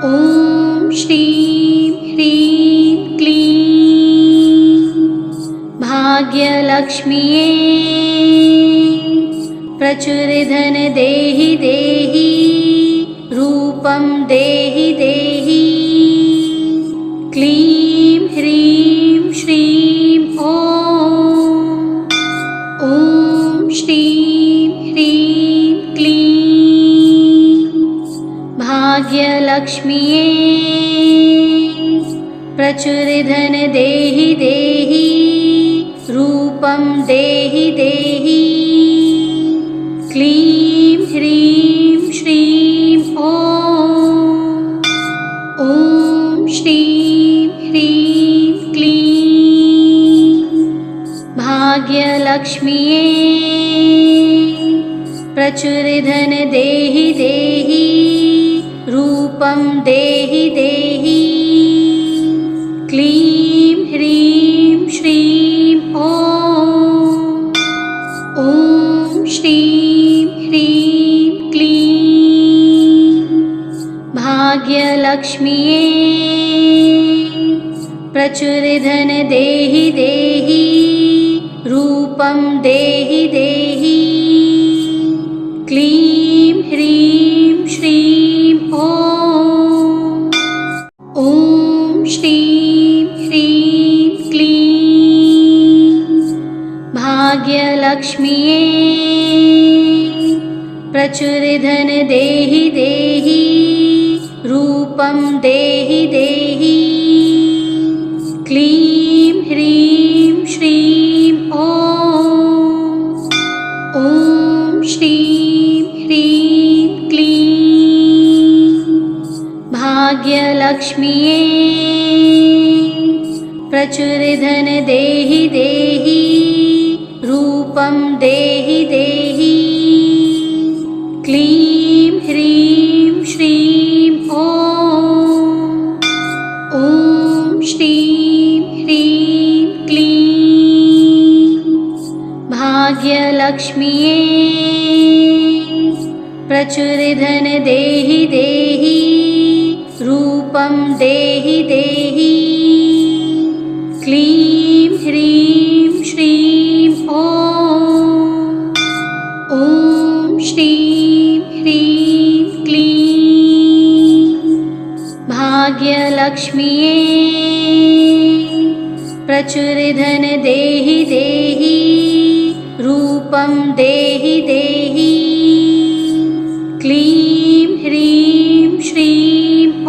ॐ श्रीं ह्रीं क्लीं भाग्यलक्ष्म्यै प्रचुरधन देहि देहि। रूपं देहि देहि। क्लीं ह्रीं श्रीं ॐ। ॐ श्रीं ह्रीं क्लीं भाग्यलक्ष्म्यै प्रचुरधन देहि देहि। रूपं देहि देहि। क्लीं ह्रीं श्रीं ॐ। ॐ श्रीं ह्रीं क्लीं भाग्यलक्ष्म्यै प्रचुरधन देहि देहि। रूपं देहि देहि। क्लीं ह्रीं श्रीं ॐ। ॐ श्रीं ह्रीं क्लीं भाग्यलक्ष्म्यै प्रचुरधन देहि देहि। रूपं देहि देहि। क्लीं ह्रीं श्रीं ॐ। ॐ श्रीं ह्रीं क्लीं भाग्यलक्ष्म्यै प्रचुरधन देहि देहि। रूपं देहि देहि। क्लीं ह्रीं श्रीं ॐ। ॐ श्रीं ह्रीं क्लीं भाग्यलक्ष्म्यै प्रचुरधन देहि देहि। रूपं देहि देहि। क्लीं ह्रीं श्रीं ॐ। ॐ श्रीं ह्रीं क्लीं भाग्यलक्ष्म्यै प्रचुरधन देहि देहि। रूपं देहि देहि। क्लीं रूपं देहि देहि। क्लीं ह्रीं श्रीं ॐ।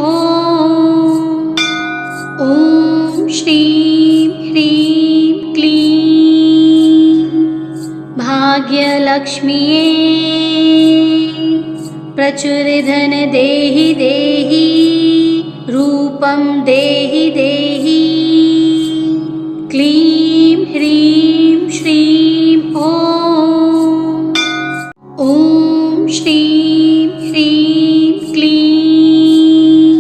ॐ श्रीं ह्रीं क्लीं भाग्यलक्ष्म्यै प्रचुरधन देहि देहि। रूपं देहि देहि। क्लीं ह्रीं श्रीं ॐ। ॐ श्रीं ह्रीं क्लीं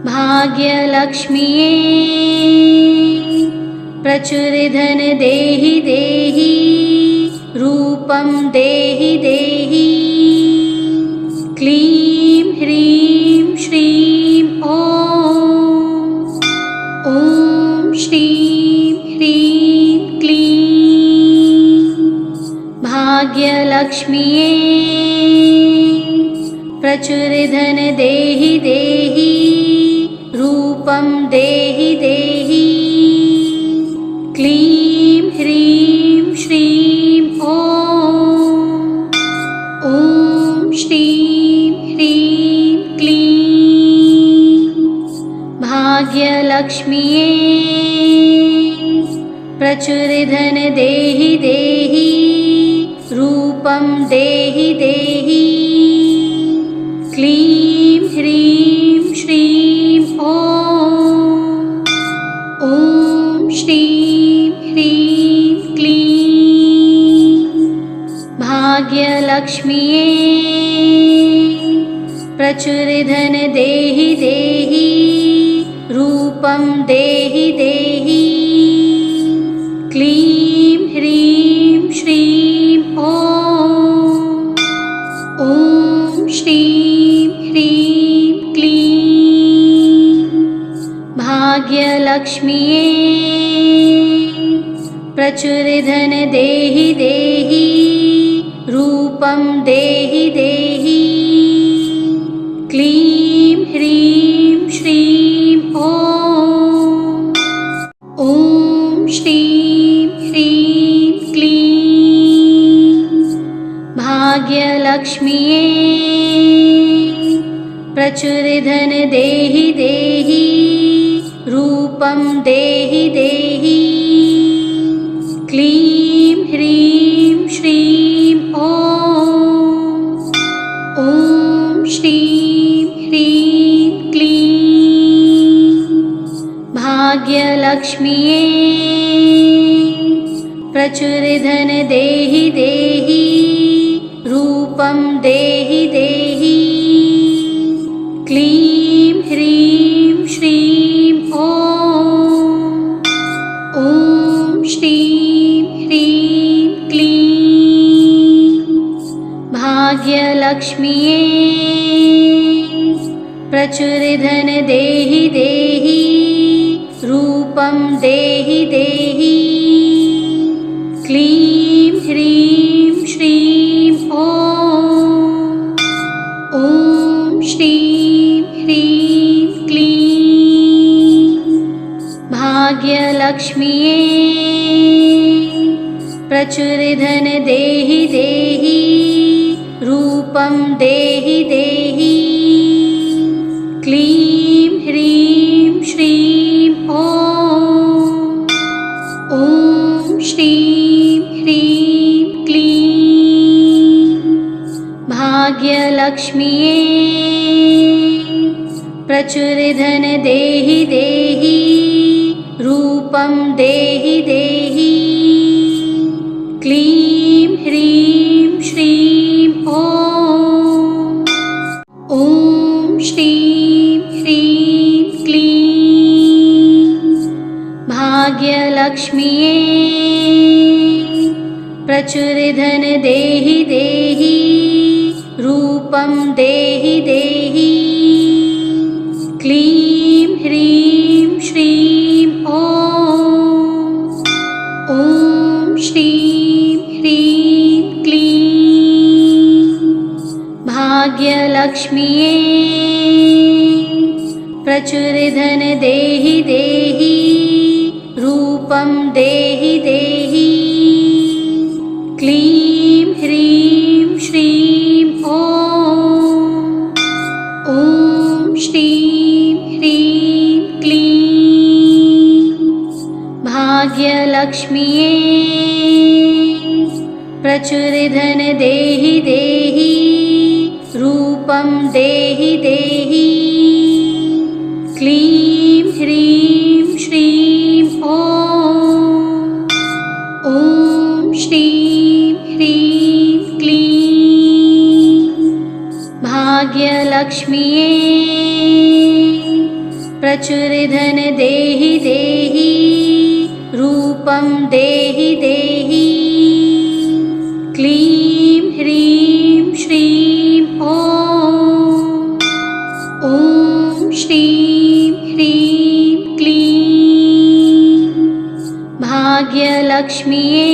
भाग्यलक्ष्म्यै प्रचुरधन देहि देहि। रूपं देहि देहि। क्लीं ह्रीं श्रीं ॐ। ॐ श्रीं ह्रीं क्लीं भाग्यलक्ष्म्यै प्रचुरधन देहि देहि। रूपं देहि देहि। क्लीं ह्रीं श्रीं ॐ। ॐ श्रीं ह्रीं क्लीं भाग्यलक्ष्म्यै प्रचुरधन देहि देहि। रूपं देहि देहि। क्लीं ह्रीं श्रीं ॐ। ॐ श्रीं ह्रीं क्लीं भाग्यलक्ष्म्यै प्रचुरधन देहि देहि। रूपं देहि देहि। क्लीं ह्रीं श्रीं ॐ। ॐ श्रीं ह्रीं क्लीं भाग्यलक्ष्म्यै प्रचुरधन देहि देहि। रूपं देहि देहि। क्लीं ह्रीं श्रीं ॐ। ॐ श्रीं ह्रीं क्लीं भाग्यलक्ष्म्यै प्रचुरधन देहि देहि। रूपं देहि देहि। क्लीं ह्रीं श्रीं ॐ। ॐ श्रीं ह्रीं क्लीं भाग्यलक्ष्म्यै प्रचुरधन देहि देहि। रूपं देहि देहि। क्लीं ह्रीं श्रीं ॐ। ॐ श्रीं ह्रीं क्लीं भाग्यलक्ष्म्यै प्रचुरधन देहि देहि। रूपं देहि देहि। क्लीं ह्रीं श्रीं ॐ। ॐ श्रीं ह्रीं क्लीं भाग्यलक्ष्म्यै प्रचुरधन देहि देहि। रूपं देहि देहि। क्लीं ह्रीं श्रीं ॐ। ॐ श्रीं ह्रीं क्लीं भाग्यलक्ष्म्यै प्रचुरधन देहि देहि। रूपं देहि देहि। क्लीं ह्रीं श्रीं ॐ। ॐ श्रीं ह्रीं क्लीं भाग्यलक्ष्म्यै प्रचुरधन देहि देहि। रूपं देहि देहि। क्लीं ह्रीं श्रीं ॐ। ॐ श्रीं ह्रीं क्लीं भाग्यलक्ष्म्यै प्रचुरधन देहि देहि। रूपं देहि देहि। क्लीं प्रचुर धन देहि देहि रूपं देहि देहि क्लीं ह्रीं श्रीं ॐ श्रीं ह्रीं क्लीं भाग्यलक्ष्म्यै प्रचुर धन देहि देहि रूपं देहि देहि क्लीं ह्रीं श्रीं ॐ श्रीं ह्रीं क्लीं भाग्यलक्ष्म्यै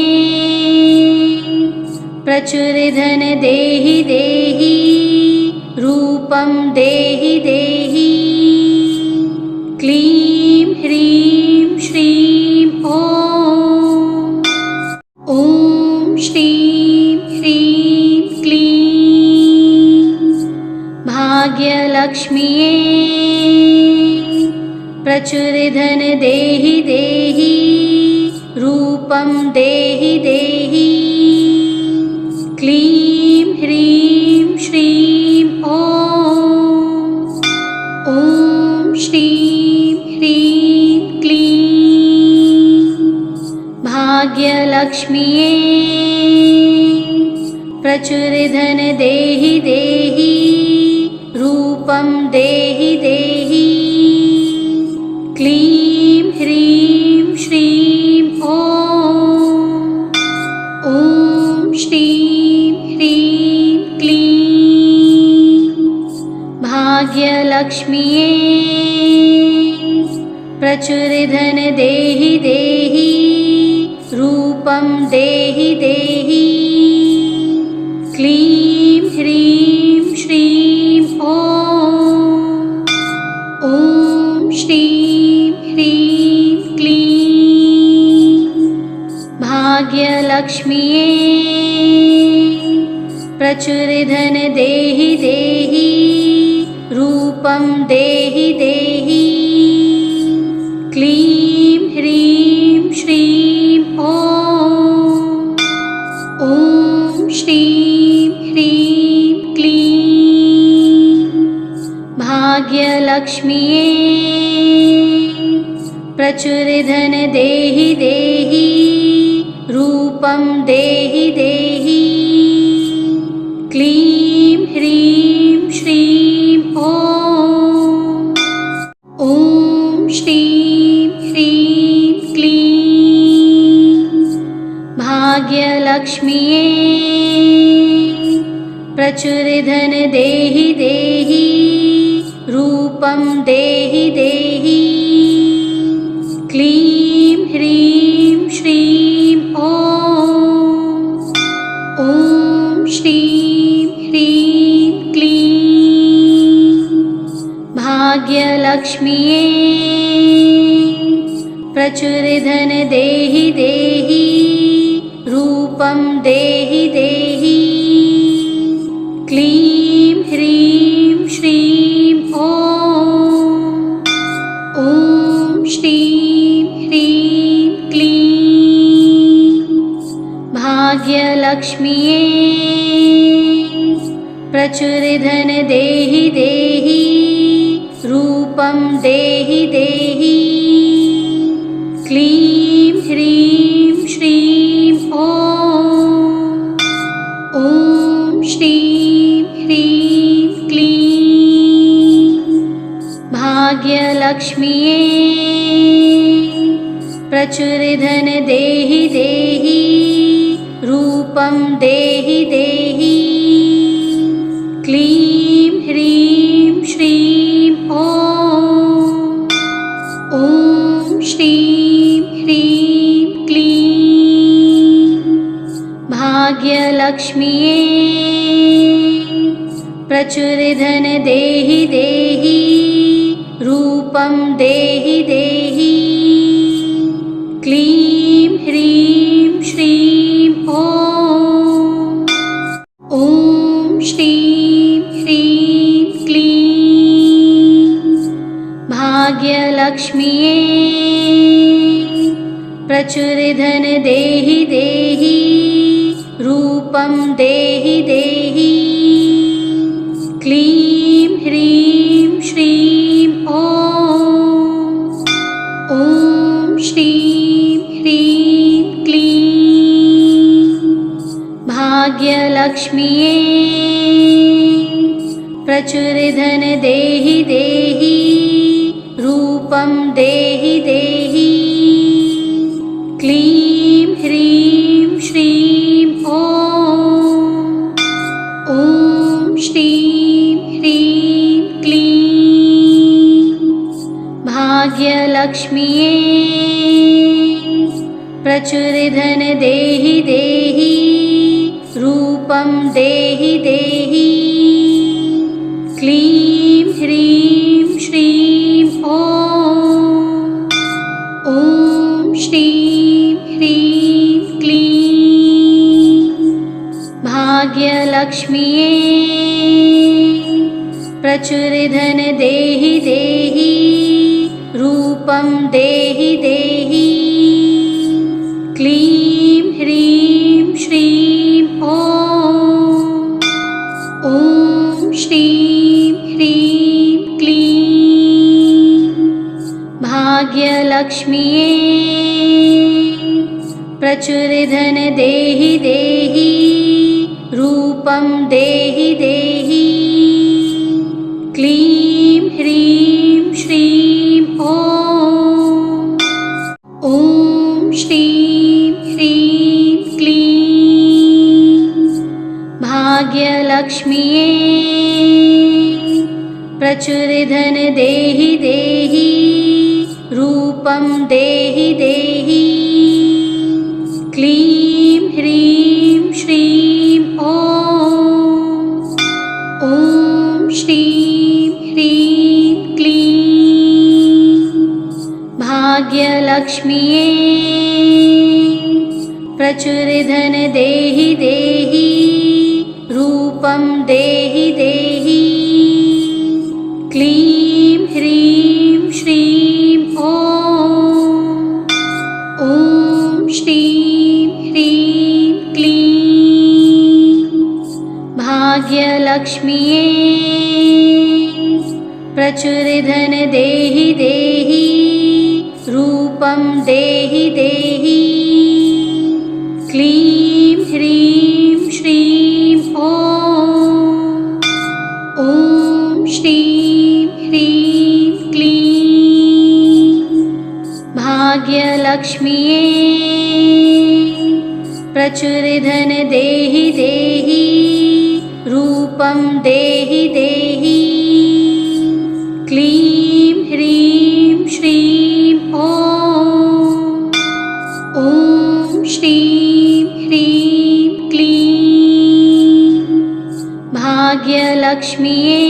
प्रचुर धन देहि देहि रूपं देहि देहि क्लीं ह्रीं श्रीं ॐ श्रीं ह्रीं क्लीं भाग्यलक्ष्म्यै प्रचुर धन देहि देहि रूपं देहि देहि क्लीं ह्रीं श्रीं ॐ श्रीं ह्रीं क्लीं भाग्यलक्ष्म्यै प्रचुर धन देहि देहि रूपं देहि देहि क्लीं ह्रीं श्रीं ॐ श्रीं ह्रीं क्लीं भाग्यलक्ष्म्यै प्रचुर धन देहि देहि रूपं देहि देहि क्लीं ह्रीं श्रीं ॐ श्रीं ह्रीं क्लीं भाग्यलक्ष्म्यै प्रचुर धन देहि देहि रूपं देहि देहि क्लीं ह्रीं श्रीं ॐ श्रीं ह्रीं क्लीं भाग्यलक्ष्म्यै प्रचुर धन देहि देहि रूपं देहि देहि क्लीं ह्रीं श्रीं ॐ श्रीं ह्रीं क्लीं भाग्यलक्ष्म्यै प्रचुर धन देहि देहि रूपं देहि देहि क्लीं ह्रीं श्रीं ॐ श्रीं ह्रीं क्लीं भाग्यलक्ष्म्यै प्रचुर धन देहि देहि रूपं देहि देहि क्लीं ह्रीं श्रीं ॐ श्रीं ह्रीं क्लीं भाग्यलक्ष्म्यै प्रचुर धन देहि देहि रूपं देहि देहि क्लीं ह्रीं श्रीं ॐ श्रीं ह्रीं क्लीं भाग्यलक्ष्म्यै प्रचुर धन देहि देहि रूपं देहि देहि क्लीं ह्रीं श्रीं ॐ श्रीं ह्रीं क्लीं भाग्यलक्ष्म्यै प्रचुर धन देहि देहि रूपं देहि देहि क्लीं ह्रीं श्रीं ॐ श्रीं ह्रीं क्लीं भाग्यलक्ष्म्यै प्रचुर धन देहि देहि रूपं देहि देहि क्लीं ह्रीं श्रीं ॐ श्रीं ह्रीं क्लीं भाग्यलक्ष्म्यै प्रचुर धन देहि देहि रूपं देहि देहि क्लीं ह्रीं श्रीं ॐ श्रीं ह्रीं क्लीं भाग्यलक्ष्म्यै प्रचुर धन देहि देहि रूपं देहि देहि क्लीं ह्रीं श्रीं ॐ श्रीं ह्रीं क्लीं भाग्यलक्ष्म्यै प्रचुर धन देहि देहि रूपं देहि देहि क्लीं ह्रीं श्रीं ॐ श्रीं ह्रीं क्लीं भाग्यलक्ष्म्यै प्रचुर धन देहि देहि रूपं देहि देहि क्लीं ह्रीं श्रीं ॐ श्रीं ह्रीं क्लीं भाग्यलक्ष्म्यै प्रचुर धन देहि देहि रूपं देहि देहि क्लीं ह्रीं श्रीं ॐ श्रीं ह्रीं क्लीं भाग्यलक्ष्म्यै प्रचुर धन देहि देहि रूपं देहि देहि क्लीं ह्रीं श्रीं ॐ श्रीं ह्रीं क्लीं भाग्यलक्ष्म्यै प्रचुर धन देहि देहि रूपं देहि देहि क्लीं ह्रीं श्रीं ॐ श्रीं ह्रीं क्लीं भाग्यलक्ष्म्यै प्रचुर धन देहि देहि रूपं देहि देहि क्लीं ह्रीं श्रीं ॐ श्रीं ह्रीं क्लीं भाग्यलक्ष्म्यै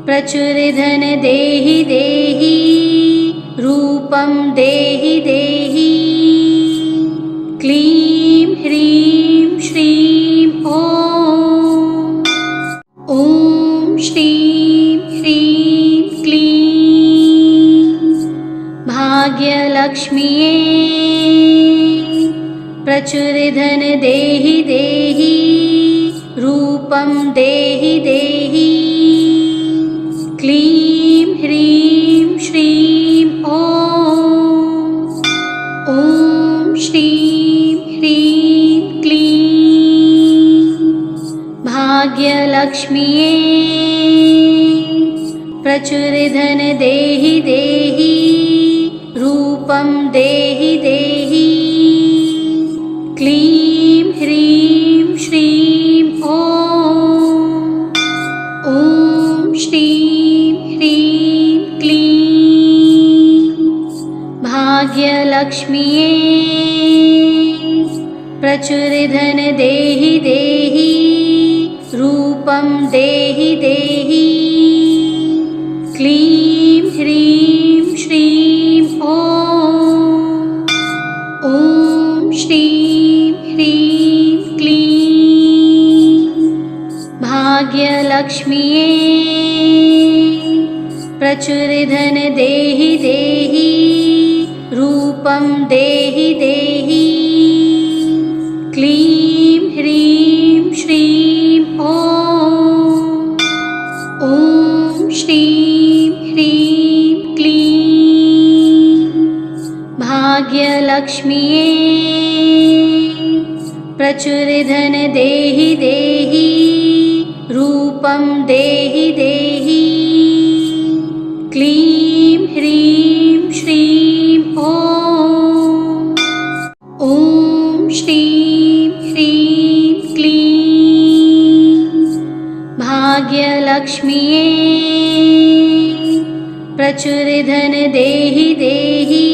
प्रचुर धन देहि देहि रूपं देहि देहि क्लीं ह्रीं श्रीं ॐ श्रीं ह्रीं क्लीं भाग्यलक्ष्म्यै प्रचुर धन देहि देहि रूपं देहि देहि क्लीं ह्रीं श्रीं ॐ श्रीं ह्रीं क्लीं भाग्यलक्ष्म्यै प्रचुर धन देहि देहि रूपं देहि देहि क्लीं ह्रीं श्रीं ॐ श्रीं ह्रीं क्लीं भाग्यलक्ष्म्यै प्रचुर धन देहि देहि रूपं देहि देहि क्लीं ह्रीं श्रीं ॐ श्रीं ह्रीं क्लीं भाग्यलक्ष्म्यै प्रचुर धन देहि देहि रूपं रूपं देहि देहि। क्लीं ह्रीं श्रीं ॐ। ॐ श्रीं ह्रीं क्लीं भाग्यलक्ष्म्यै प्रचुरधन देहि देहि। रूपं देहि देहि। क्लीं ह्रीं श्रीं ॐ। ॐ श्रीं ह्रीं क्लीं भाग्यलक्ष्म्यै प्रचुरधन देहि देहि।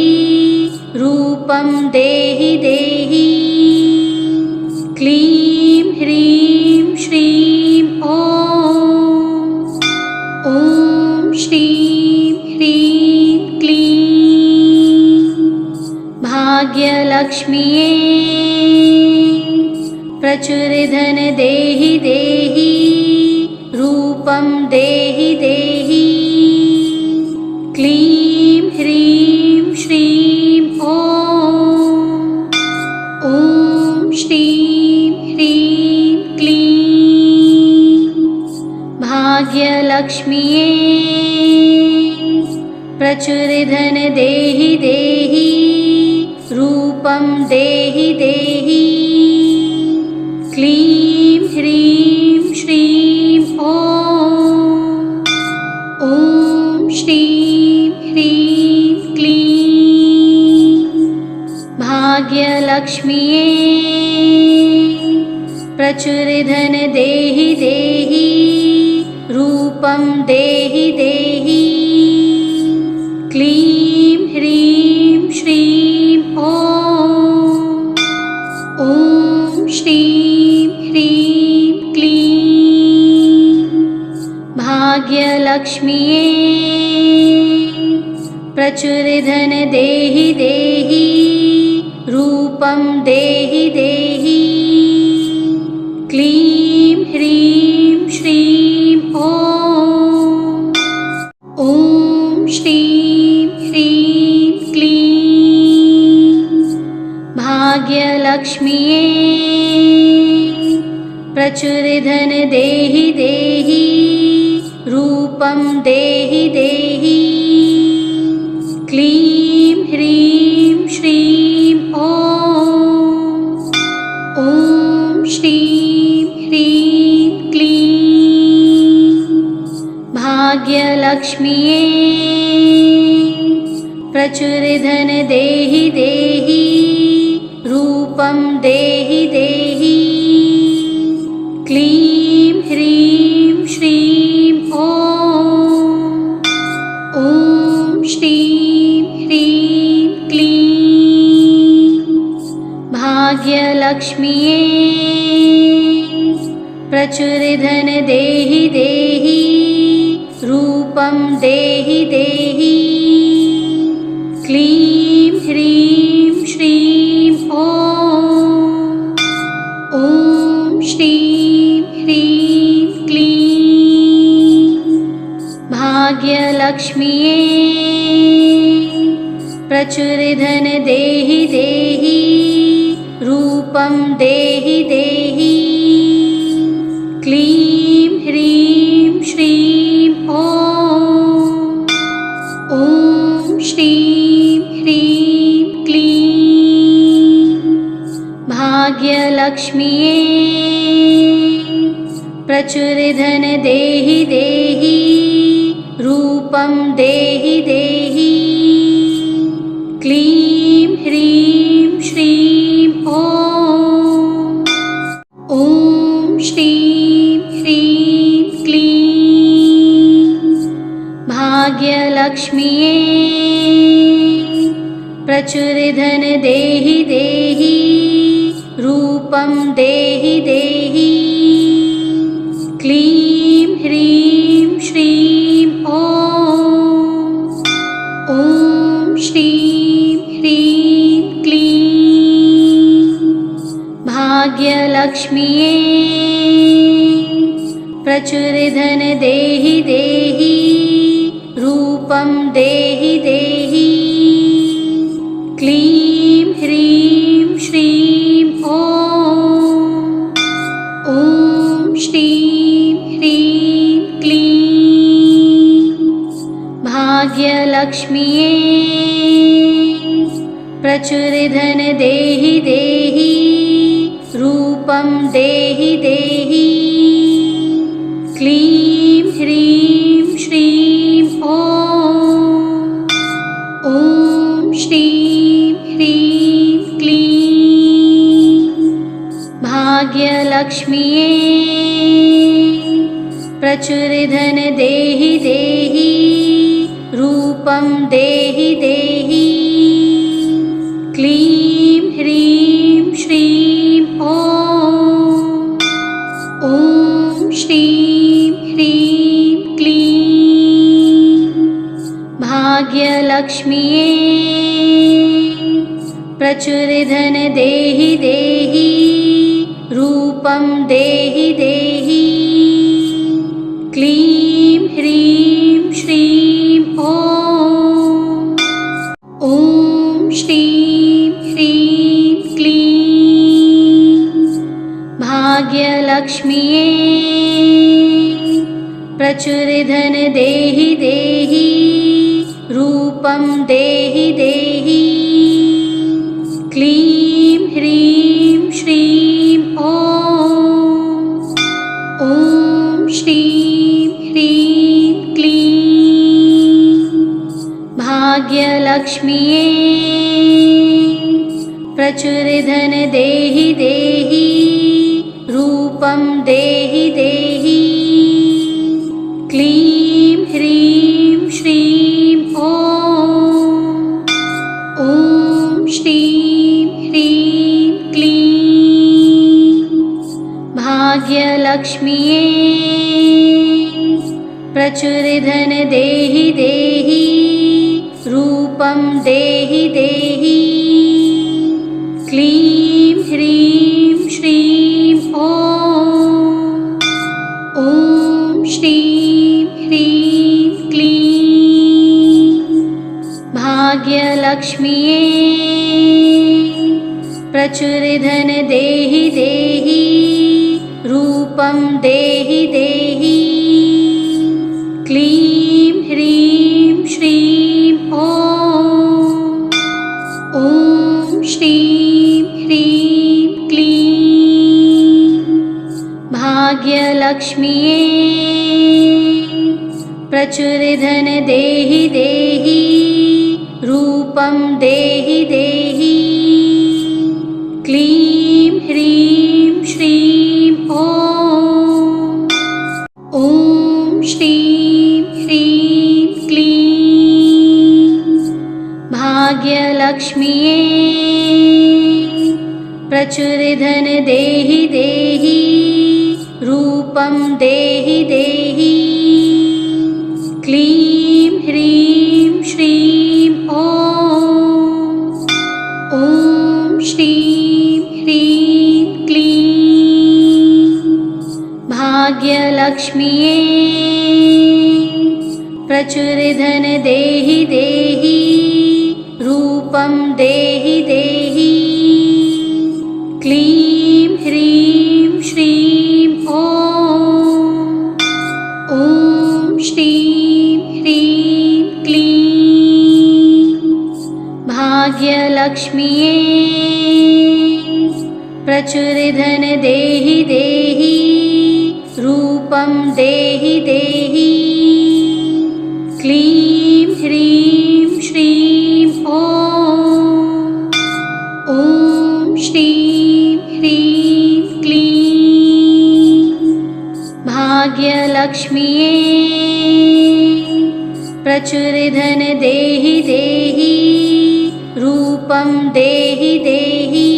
रूपं देहि देहि। क्लीं ह्रीं श्रीं ॐ। ॐ श्रीं ह्रीं क्लीं भाग्यलक्ष्म्यै प्रचुरधन देहि देहि। रूपं देहि देहि। क्लीं ह्रीं श्रीं ॐ। ॐ श्रीं ह्रीं क्लीं भाग्यलक्ष्म्यै प्रचुरधन देहि देहि। रूपं देहि देहि। क्लीं ह्रीं श्रीं ॐ। ॐ श्रीं ह्रीं क्लीं भाग्यलक्ष्म्यै प्रचुरधन देहि देहि। रूपं देहि देहि। क्लीं ह्रीं श्रीं ॐ। ॐ श्रीं ह्रीं क्लीं भाग्यलक्ष्म्यै प्रचुरधन देहि देहि। रूपं देहि देहि। क्लीं ह्रीं श्रीं ॐ। ॐ श्रीं ह्रीं क्लीं भाग्यलक्ष्म्यै प्रचुरधन देहि देहि। रूपं देहि देहि। क्लीं ह्रीं श्रीं ॐ। ॐ श्रीं ह्रीं क्लीं भाग्यलक्ष्म्यै प्रचुरधन देहि देहि। रूपं देहि देहि। क्लीं ह्रीं श्रीं ॐ। ॐ श्रीं ह्रीं क्लीं भाग्यलक्ष्म्यै प्रचुरधन देहि देहि। रूपं देहि देहि। क्लीं ह्रीं श्रीं ॐ। ॐ श्रीं ह्रीं क्लीं भाग्यलक्ष्म्यै प्रचुरधन देहि देहि। रूपं देहि देहि। क्लीं ह्रीं श्रीं ॐ। ॐ श्रीं ह्रीं क्लीं भाग्यलक्ष्म्यै प्रचुरधन देहि देहि। रूपं देहि देहि। क्लीं ह्रीं श्रीं ॐ। ॐ श्रीं ह्रीं क्लीं भाग्यलक्ष्म्यै प्रचुरधन देहि देहि। रूपं देहि देहि। क्लीं ह्रीं श्रीं ॐ। ॐ श्रीं ह्रीं क्लीं भाग्यलक्ष्म्यै प्रचुरधन देहि देहि। रूपं देहि देहि। क्लीं प्रचुरधन देहि देहि रूपं देहि देहि क्लीं ह्रीं श्रीं ॐ श्रीं ह्रीं क्लीं भाग्यलक्ष्म्यै प्रचुरधन देहि देहि रूपं देहि देहि क्लीं ह्रीं श्रीं ॐ श्रीं ह्रीं क्लीं भाग्यलक्ष्म्यै प्रचुरधन देहि देहि रूपं देहि देहि क्लीं ह्रीं श्रीं ॐ श्रीं ह्रीं क्लीं भाग्यलक्ष्म्यै प्रचुरधन देहि देहि रूपं देहि देहि क्लीं ह्रीं श्रीं ॐ श्रीं ह्रीं क्लीं भाग्यलक्ष्म्यै प्रचुरधन देहि देहि रूपं देहि देहि क्लीं ह्रीं श्रीं ॐ श्रीं ह्रीं क्लीं भाग्यलक्ष्म्यै प्रचुरधन देहि देहि रूपं देहि देहि क्लीं ह्रीं श्रीं ॐ श्रीं ह्रीं क्लीं भाग्यलक्ष्म्यै प्रचुरधन देहि देहि रूपं देहि देहि क्लीं ह्रीं श्रीं ॐ श्रीं ह्रीं क्लीं भाग्यलक्ष्म्यै प्रचुरधन देहि देहि रूपं देहि देहि क्लीं ह्रीं श्रीं ॐ श्रीं ह्रीं क्लीं भाग्यलक्ष्म्यै प्रचुरधन देहि देहि रूपं देहि देहि क्लीं ह्रीं श्रीं ॐ श्रीं ह्रीं क्लीं भाग्यलक्ष्म्यै प्रचुरधन देहि देहि रूपं देहि देहि क्लीं ह्रीं श्रीं ॐ श्रीं ह्रीं क्लीं भाग्यलक्ष्म्यै प्रचुरधन देहि देहि रूपं देहि देहि क्लीं ह्रीं श्रीं ॐ श्रीं ह्रीं क्लीं भाग्यलक्ष्म्यै प्रचुरधन देहि देहि रूपं देहि देहि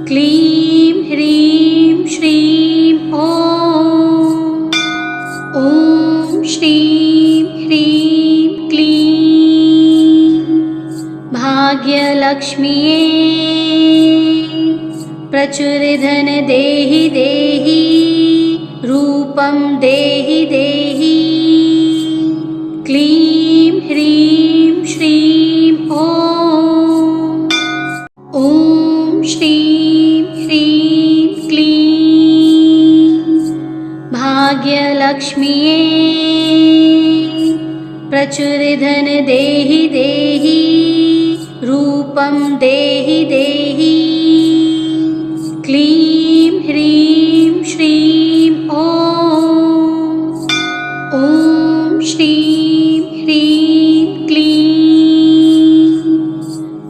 क्लीं ह्रीं श्रीं ॐ श्रीं ह्रीं क्लीं भाग्यलक्ष्म्यै प्रचुरधन देहि देहि रूपं देहि देहि क्लीं ह्रीं श्रीं ॐ श्रीं ह्रीं क्लीं भाग्यलक्ष्म्यै प्रचुरधन देहि देहि रूपं देहि देहि। क्लीं ह्रीं श्रीं ॐ श्रीं ह्रीं क्लीं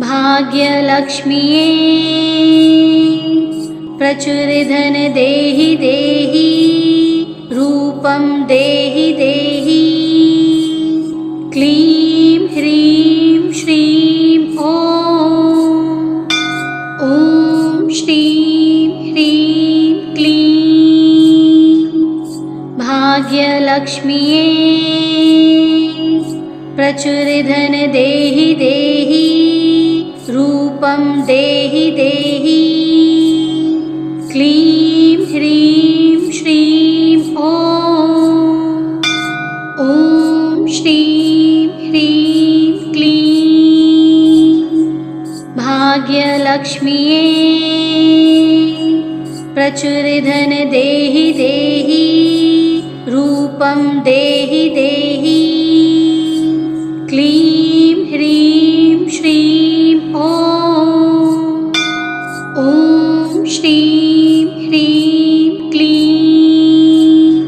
भाग्यलक्ष्म्यै प्रचुरधन देहि देहि। रूपं देहि देहि। क्लीं ह्रीं श्रीं ॐ श्रीं ह्रीं क्लीं भाग्यलक्ष्म्यै प्रचुरधन देहि देहि। रूपं देहि देहि। क्लीं ह्रीं श्रीं ॐ श्रीं ह्रीं क्लीं भाग्यलक्ष्म्यै प्रचुरधन देहि देहि। रूपं देहि देहि। क्लीं ह्रीं श्रीं ॐ श्रीं ह्रीं क्लीं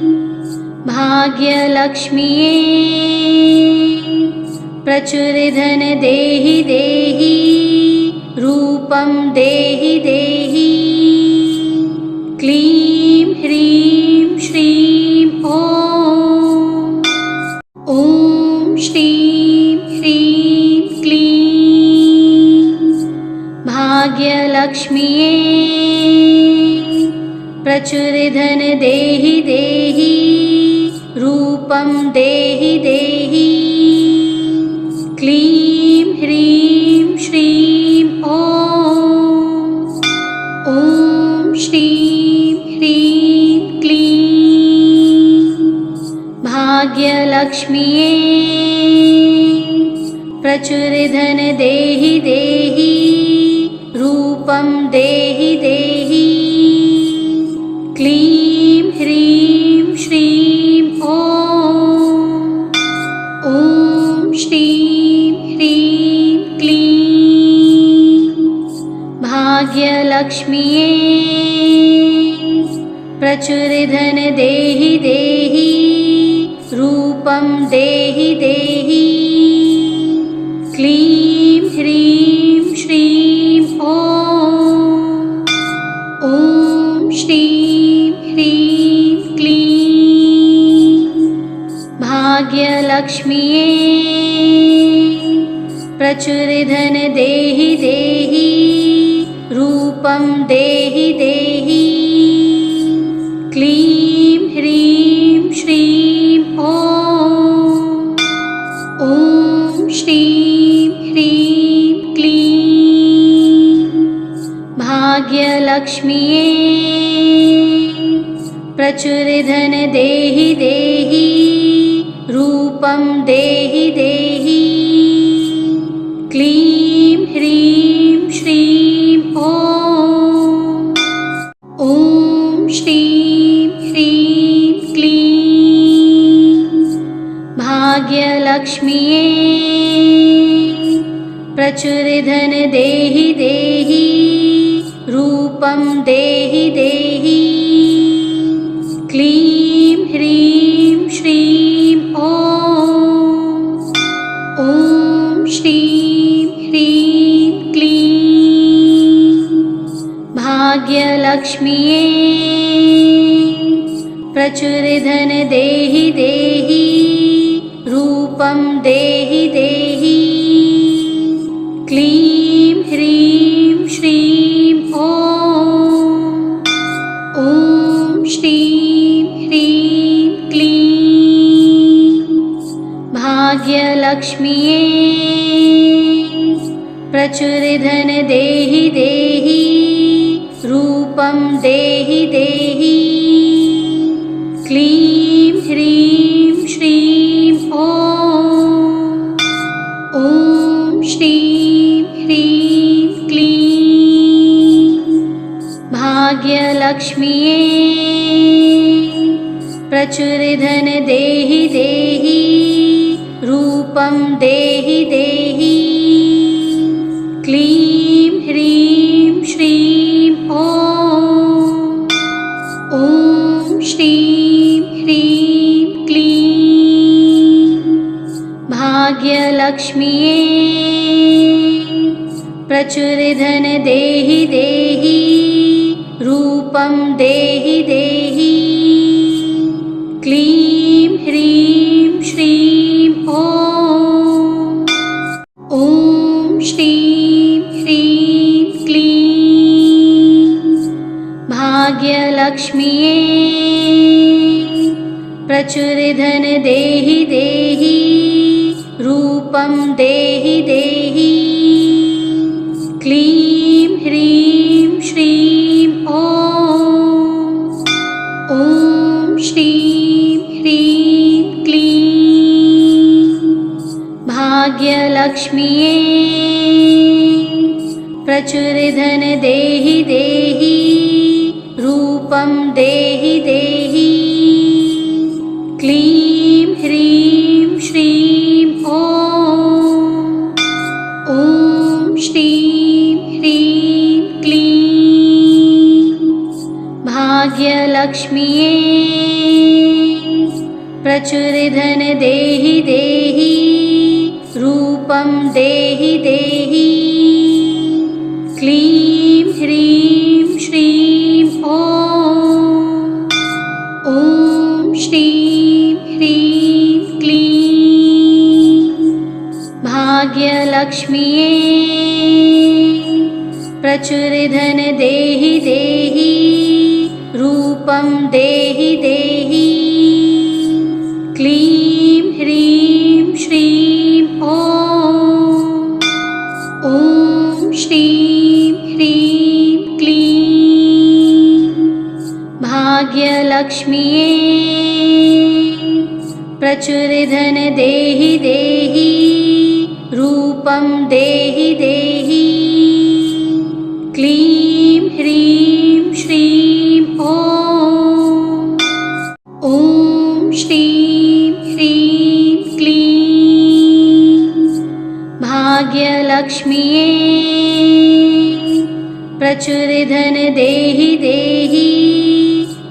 भाग्यलक्ष्म्यै प्रचुरधन देहि देहि। रूपं देहि देहि। क्लीं ह्रीं श्रीं ॐ श्रीं ह्रीं क्लीं भाग्यलक्ष्म्यै प्रचुरधन देहि देहि। रूपं देहि देहि। क्लीं ह्रीं श्रीं ॐ श्रीं ह्रीं क्लीं भाग्यलक्ष्म्यै प्रचुरधन देहि देहि। रूपं देहि देहि। क्लीं ह्रीं श्रीं ॐ श्रीं ह्रीं क्लीं भाग्यलक्ष्म्यै प्रचुरधन देहि देहि। रूपं देहि देहि। क्लीं ह्रीं श्रीं ॐ श्रीं ह्रीं क्लीं भाग्यलक्ष्म्यै प्रचुरधन देहि देहि। रूपं देहि देहि। क्लीं ह्रीं श्रीं ॐ श्रीं ह्रीं क्लीं भाग्यलक्ष्म्यै प्रचुरधन देहि देहि। रूपं देहि देहि। क्लीं ह्रीं श्रीं ॐ श्रीं ह्रीं क्लीं भाग्यलक्ष्म्यै प्रचुरधन देहि देहि। रूपं देहि देहि। क्लीं ह्रीं श्रीं ॐ श्रीं ह्रीं क्लीं भाग्यलक्ष्म्यै प्रचुरधन देहि देहि। रूपं देहि देहि। क्लीं ह्रीं श्रीं ॐ श्रीं ह्रीं क्लीं भाग्यलक्ष्म्यै प्रचुरधन देहि देहि। रूपं देहि देहि। क्लीं ह्रीं श्रीं ॐ श्रीं ह्रीं क्लीं भाग्यलक्ष्म्यै प्रचुरधन देहि देहि। रूपं देहि देहि। भाग्यलक्ष्म्ये प्रचुरधन देहि देहि रूपं देहि देहि क्लीं ह्रीं श्रीं ॐ श्रीं ह्रीं क्लीं भाग्यलक्ष्म्ये प्रचुरधन देहि देहि रूपं देहि देहि क्लीं ह्रीं श्रीं ॐ श्रीं ह्रीं क्लीं भाग्यलक्ष्म्ये प्रचुरधन देहि देहि रूपं देहि देहि क्लीं ह्रीं श्रीं ॐ श्रीं ह्रीं क्लीं भाग्यलक्ष्म्ये प्रचुरधन देहि देहि रूपं देहि देहि क्लीं ह्रीं श्रीं ॐ श्रीं ह्रीं क्लीं भाग्यलक्ष्म्ये प्रचुरधन देहि देहि रूपं देहि देहि क्लीं ह्रीं श्रीं ॐ श्रीं ह्रीं क्लीं भाग्यलक्ष्म्ये प्रचुरधन देहि देहि रूपं देहि देहि क्लीं ह्रीं श्रीं ॐ श्रीं ह्रीं क्लीं भाग्यलक्ष्म्ये प्रचुरधन देहि देहि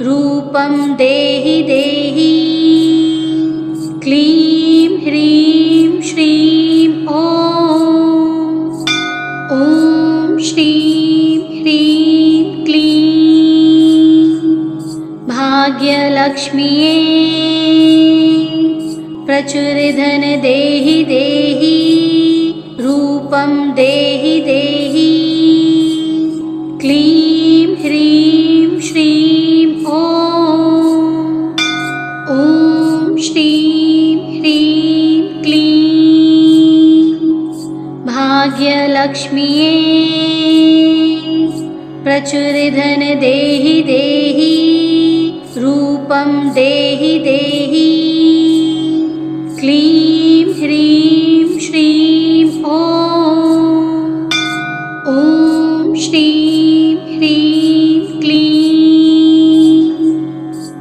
रूपं देहि देहि क्लीं ह्रीं श्रीं ॐ श्रीं ह्रीं क्लीं भाग्यलक्ष्म्ये प्रचुरधन देहि देहि रूपं देहि देहि क्लीं ह्रीं श्रीं ॐ श्रीं ह्रीं क्लीं भाग्यलक्ष्म्ये प्रचुरधन देहि देहि रूपं देहि देहि क्लीं ह्रीं श्रीं ॐ श्रीं ह्रीं क्लीं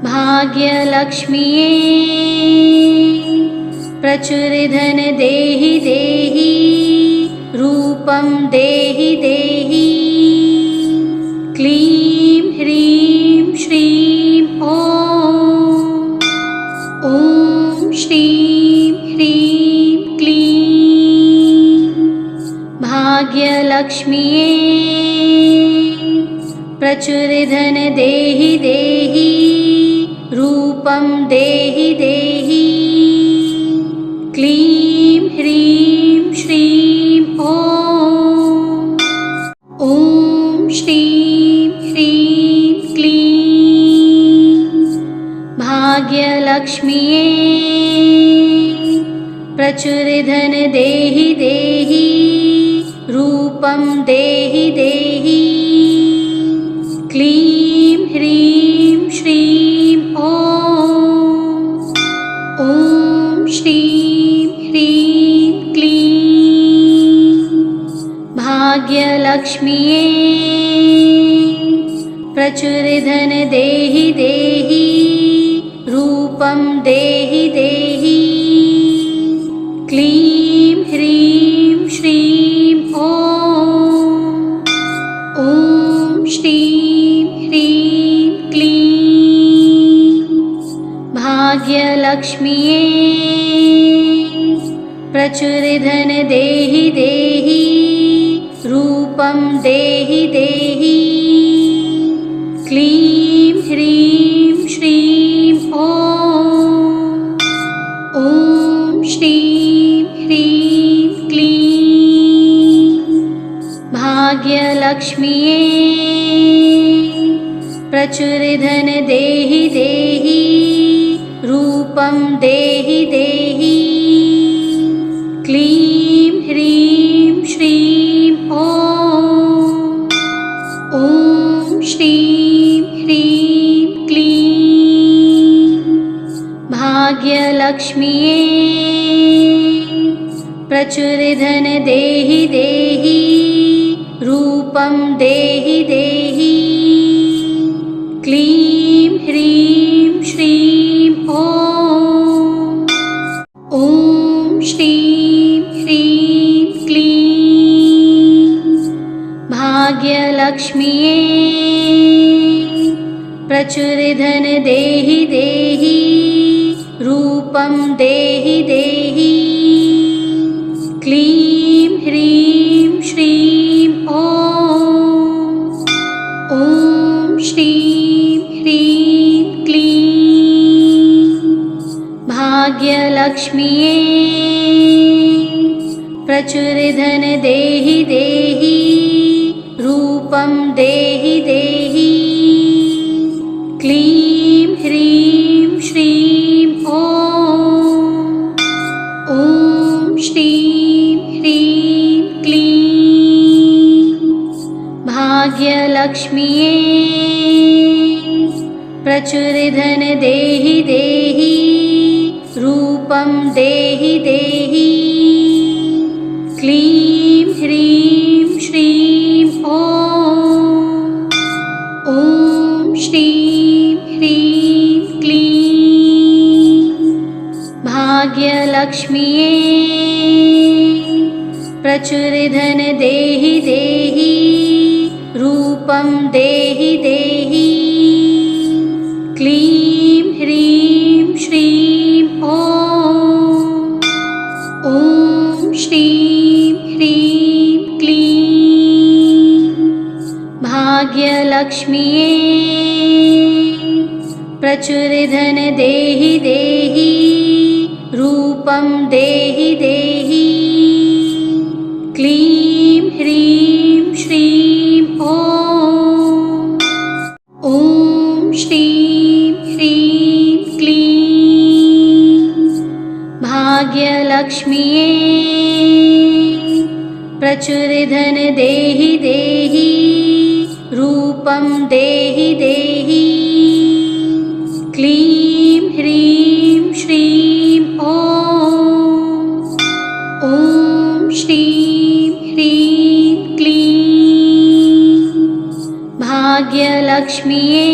भाग्यलक्ष्म्ये प्रचुरधन देहि देहि रूपं देहि देहि क्लीं ह्रीं श्रीं ॐ श्रीं ह्रीं क्लीं भाग्यलक्ष्म्ये प्रचुरधन देहि देहि रूपं देहि देहि क्लीं ह्रीं श्रीं ॐ श्रीं ह्रीं क्लीं भाग्यलक्ष्म्ये प्रचुरधन देहि देहि रूपं देहि देहि क्लीं ह्रीं श्रीं ॐ श्रीं ह्रीं क्लीं भाग्यलक्ष्म्ये प्रचुरधन देहि देहि रूपं देहि देहि क्लीं ह्रीं श्रीं ॐ श्रीं ह्रीं क्लीं भाग्यलक्ष्म्ये प्रचुरधन देहि देहि रूपं देहि देहि क्लीं ह्रीं श्रीं ॐ श्रीं ह्रीं क्लीं भाग्यलक्ष्म्यै प्रचुरधन देहि देहि रूपं देहि देहि क्लीं ह्रीं श्रीं ॐ श्रीं ह्रीं क्लीं भाग्यलक्ष्म्यै प्रचुरधन देहि देहि रूपं देहि देहि क्लीं ह्रीं श्रीं ॐ श्रीं ह्रीं क्लीं भाग्यलक्ष्म्यै प्रचुरधन देहि देहि रूपं देहि देहि क्लीं ह्रीं श्रीं ॐ श्रीं ह्रीं क्लीं भाग्यलक्ष्म्यै प्रचुरधन देहि देहि रूपं देहि देहि क्लीं ह्रीं श्रीं ॐ श्रीं ह्रीं क्लीं भाग्यलक्ष्म्यै प्रचुरधन देहि देहि रूपं देहि देहि क्लीं ह्रीं श्रीं ॐ श्रीं ह्रीं क्लीं भाग्यलक्ष्म्यै प्रचुरधन देहि देहि रूपं देहि देहि क्लीं ह्रीं श्रीं ॐ श्रीं ह्रीं क्लीं भाग्यलक्ष्म्यै प्रचुरधन देहि देहि रूपं देहि देहि क्लीं ह्रीं श्रीं ॐ श्रीं ह्रीं क्लीं भाग्यलक्ष्म्यै प्रचुरधन देहि देहि रूपं देहि देहि क्लीं ह्रीं श्रीं ॐ श्रीं ह्रीं क्लीं भाग्यलक्ष्म्यै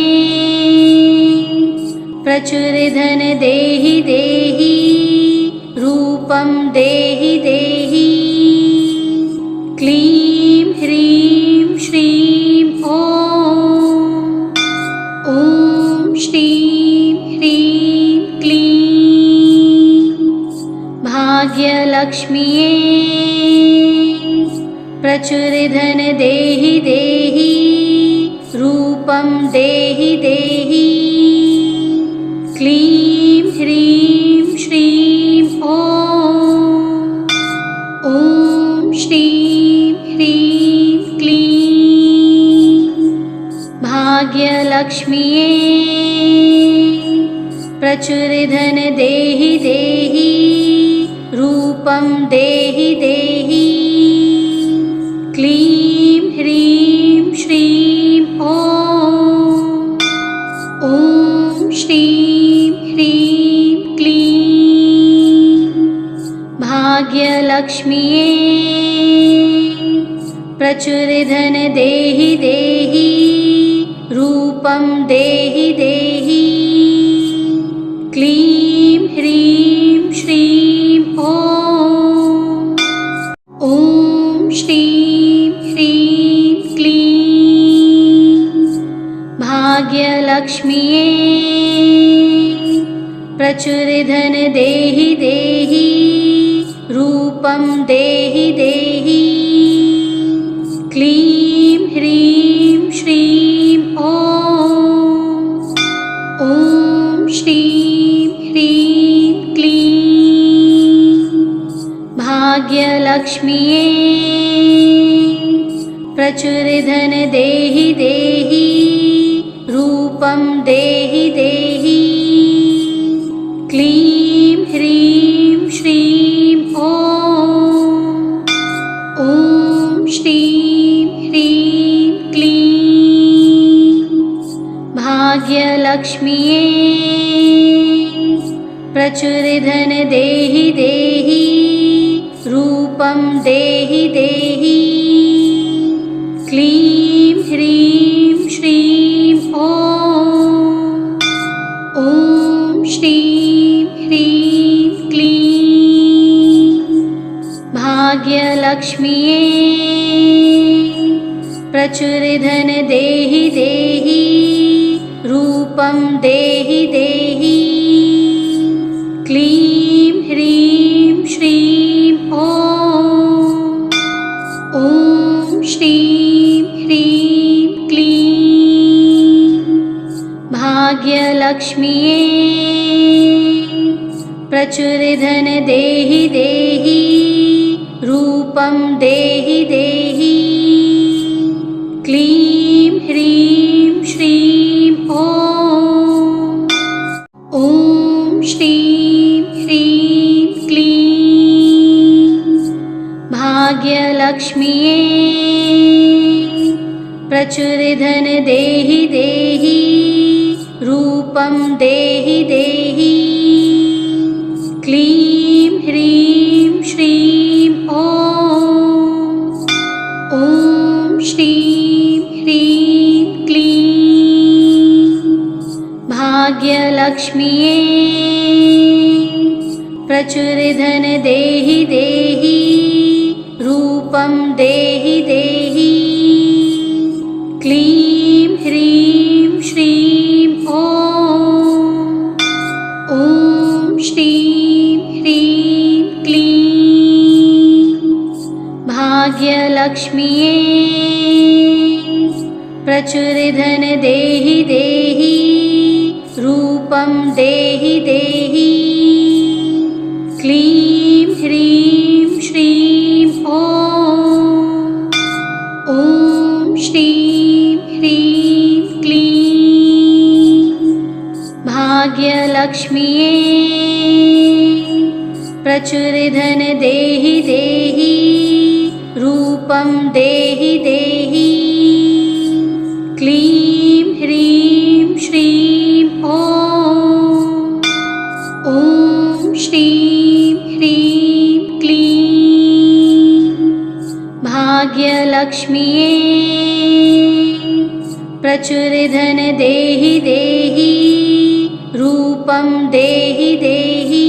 प्रचुरधन देहि देहि रूपं देहि देहि क्लीं ह्रीं श्रीं ॐ श्रीं ह्रीं क्लीं भाग्यलक्ष्म्यै प्रचुरधन देहि देहि रूपं देहि देहि क्लीं ह्रीं श्रीं ॐ श्रीं ह्रीं क्लीं भाग्यलक्ष्म्यै प्रचुरधन देहि देहि रूपं देहि देहि क्लीं ह्रीं श्रीं ॐ श्रीं ह्रीं क्लीं भाग्यलक्ष्म्यै प्रचुरधन देहि देहि रूपं देहि देहि क्लीं ह्रीं श्रीं ॐ श्रीं ह्रीं क्लीं भाग्यलक्ष्म्यै प्रचुरधन देहि देहि रूपं देहि देहि। क्लीं ह्रीं श्रीं ॐ श्रीं ह्रीं क्लीं भाग्यलक्ष्म्यै प्रचुरधन देहि देहि। रूपं देहि देहि। क्लीं ह्रीं श्रीं ॐ श्रीं ह्रीं क्लीं भाग्यलक्ष्म्यै प्रचुरधन देहि देहि। रूपं देहि देहि। क्लीं ह्रीं श्रीं ॐ श्रीं ह्रीं क्लीं भाग्यलक्ष्म्यै प्रचुरधन देहि देहि। रूपं देहि देहि। क्लीं ह्रीं श्रीं ॐ श्रीं ह्रीं क्लीं भाग्यलक्ष्म्यै प्रचुरधन देहि देहि। रूपं देहि देहि। क्लीं ह्रीं श्रीं ॐ श्रीं ह्रीं क्लीं भाग्यलक्ष्म्यै प्रचुरधन देहि देहि। रूपं देहि देहि। क्लीं ह्रीं श्रीं ॐ श्रीं ह्रीं क्लीं भाग्यलक्ष्म्यै प्रचुरधन देहि देहि। रूपं देहि देहि। क्लीं ह्रीं श्रीं ॐ श्रीं ह्रीं क्लीं भाग्यलक्ष्म्यै प्रचुरधन देहि देहि। रूपं देहि देहि। क्लीं ह्रीं श्रीं ॐ श्रीं ह्रीं क्लीं भाग्यलक्ष्म्यै प्रचुरधन देहि देहि। रूपं देहि देहि। क्लीं ह्रीं श्रीं ॐ श्रीं ह्रीं क्लीं भाग्यलक्ष्म्यै प्रचुरधन देहि देहि। रूपं देहि देहि।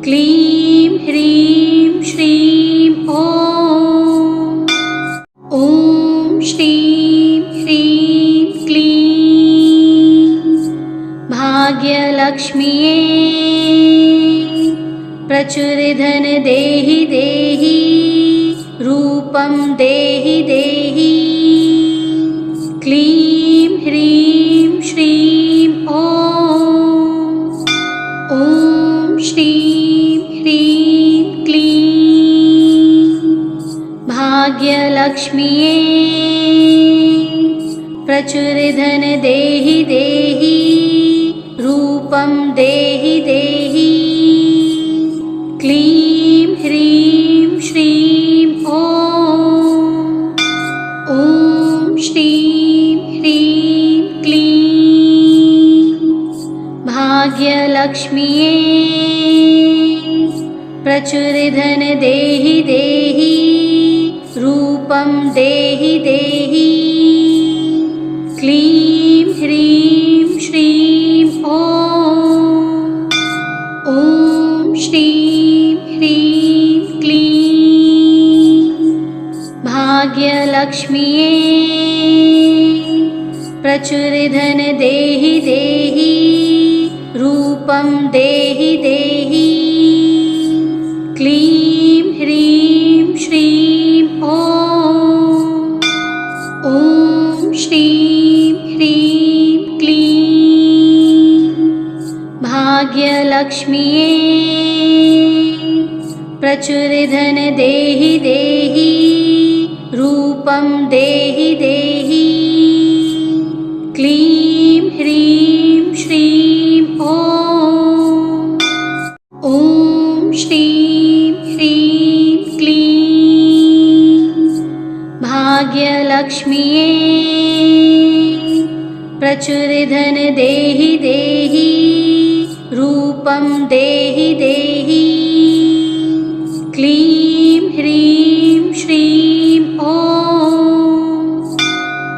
क्लीं ह्रीं श्रीं ॐ श्रीं ह्रीं क्लीं भाग्यलक्ष्म्यै प्रचुरधन देहि देहि। रूपं देहि देहि। क्लीं ह्रीं श्रीं ॐ श्रीं ह्रीं क्लीं भाग्यलक्ष्म्यै प्रचुरधन देहि देहि। रूपं देहि देहि। क्लीं ह्रीं श्रीं ॐ श्रीं ह्रीं क्लीं भाग्यलक्ष्म्यै प्रचुरधन देहि देहि। रूपं देहि देहि। क्लीं ह्रीं श्रीं ॐ श्रीं ह्रीं क्लीं भाग्यलक्ष्म्यै प्रचुरधन देहि देहि। रूपं देहि देहि। क्लीं ह्रीं श्रीं ॐ श्रीं ह्रीं क्लीं भाग्यलक्ष्म्यै प्रचुरधन देहि देहि रूपं देहि देहि क्लीं ह्रीं श्रीं ॐ श्रीं ह्रीं क्लीं भाग्यलक्ष्म्यै प्रचुरधन देहि देहि रूपं देहि देहि क्लीं ह्रीं श्रीं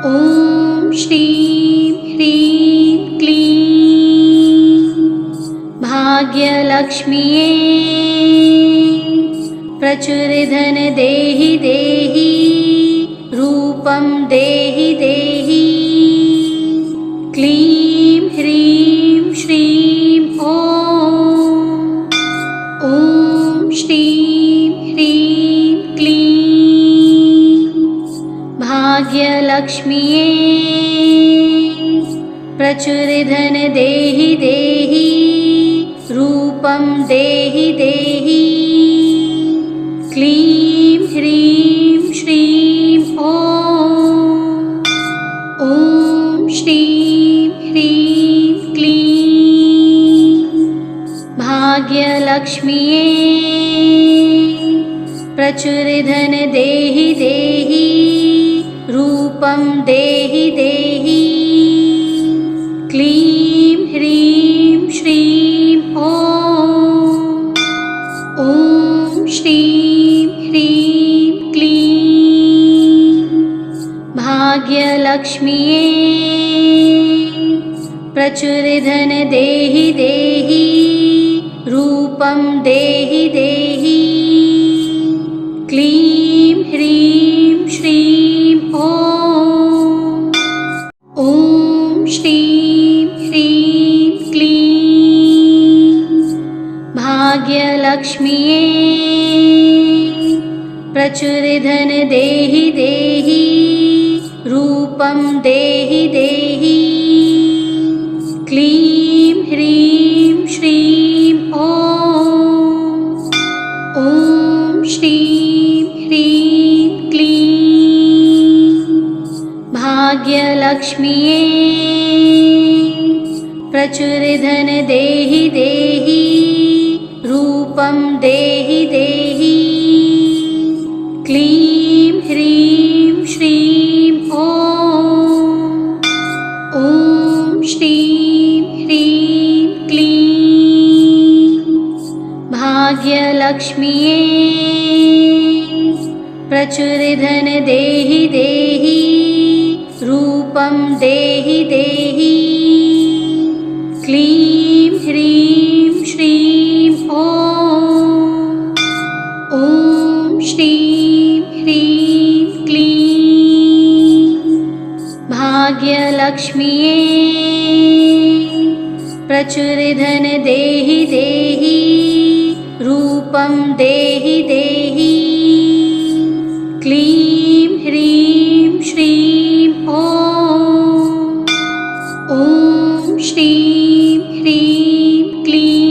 ॐ श्रीं ह्रीं क्लीं भाग्यलक्ष्म्यै प्रचुरधन देहि देहि रूपं देहि देहि क्लीं ह्रीं श्रीं ॐ श्रीं ह्रीं क्लीं भाग्यलक्ष्म्यै प्रचुरधन देहि देहि रूपं देहि देहि क्लीं ह्रीं श्रीं ॐ श्रीं ह्रीं क्लीं भाग्यलक्ष्म्यै प्रचुरधन देहि देहि रूपं देहि देहि क्लीं ह्रीं श्रीं ॐ श्रीं ह्रीं क्लीं भाग्यलक्ष्म्यै प्रचुरधन देहि देहि रूपं देहि देहि क्लीं ह्रीं श्रीं ॐ श्रीं ह्रीं क्लीं भाग्यलक्ष्म्यै प्रचुरधन देहि देहि रूपं देहि देहि क्लीं ह्रीं श्रीं ॐ श्रीं ह्रीं क्लीं भाग्यलक्ष्म्यै प्रचुरधन देहि देहि रूपं देहि देहि क्लीं ह्रीं श्रीं ॐ श्रीं ह्रीं क्लीं भाग्यलक्ष्म्यै प्रचुरधन देहि देहि रूपं देहि देहि क्लीं ह्रीं श्रीं ॐ श्रीं ह्रीं क्लीं भाग्यलक्ष्म्यै प्रचुरधन देहि देहि रूपं देहि देहि क्लीं ह्रीं श्रीं ॐ श्रीं ह्रीं क्लीं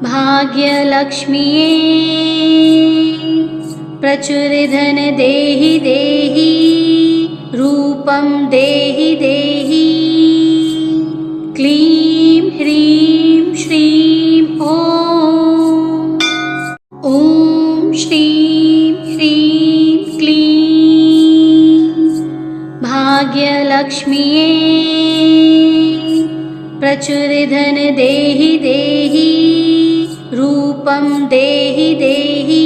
भाग्यलक्ष्म्यै प्रचुरधन देहि देहि रूपं देहि देहि क्लीं ह्रीं श्रीं ॐ श्रीं ह्रीं क्लीं भाग्यलक्ष्म्यै प्रचुरधन देहि देहि रूपं देहि देहि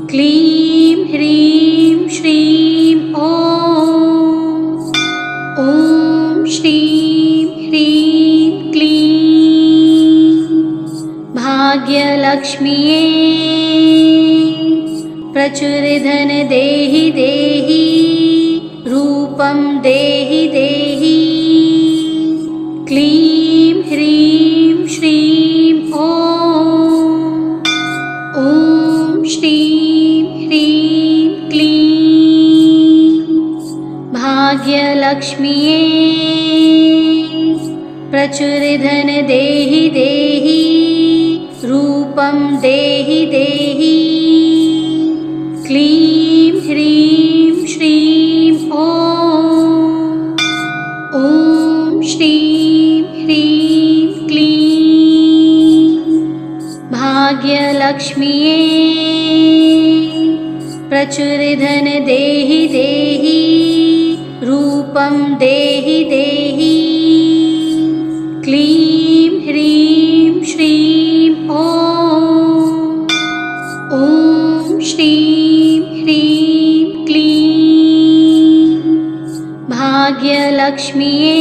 क्लीं ह्रीं श्रीं ॐ श्रीं ह्रीं क्लीं भाग्यलक्ष्म्यै प्रचुरधन देहि देहि रूपं देहि देहि क्लीं ह्रीं श्रीं ॐ भाग्यलक्ष्म्ये प्रचुरधन देहि देहि रूपं देहि देहि क्लीं ह्रीं श्रीं ॐ श्रीं ह्रीं क्लीं भाग्यलक्ष्म्ये प्रचुरधन देहि देहि रूपं देहि देहि क्लीं ह्रीं श्रीं ॐ श्रीं ह्रीं क्लीं भाग्यलक्ष्म्ये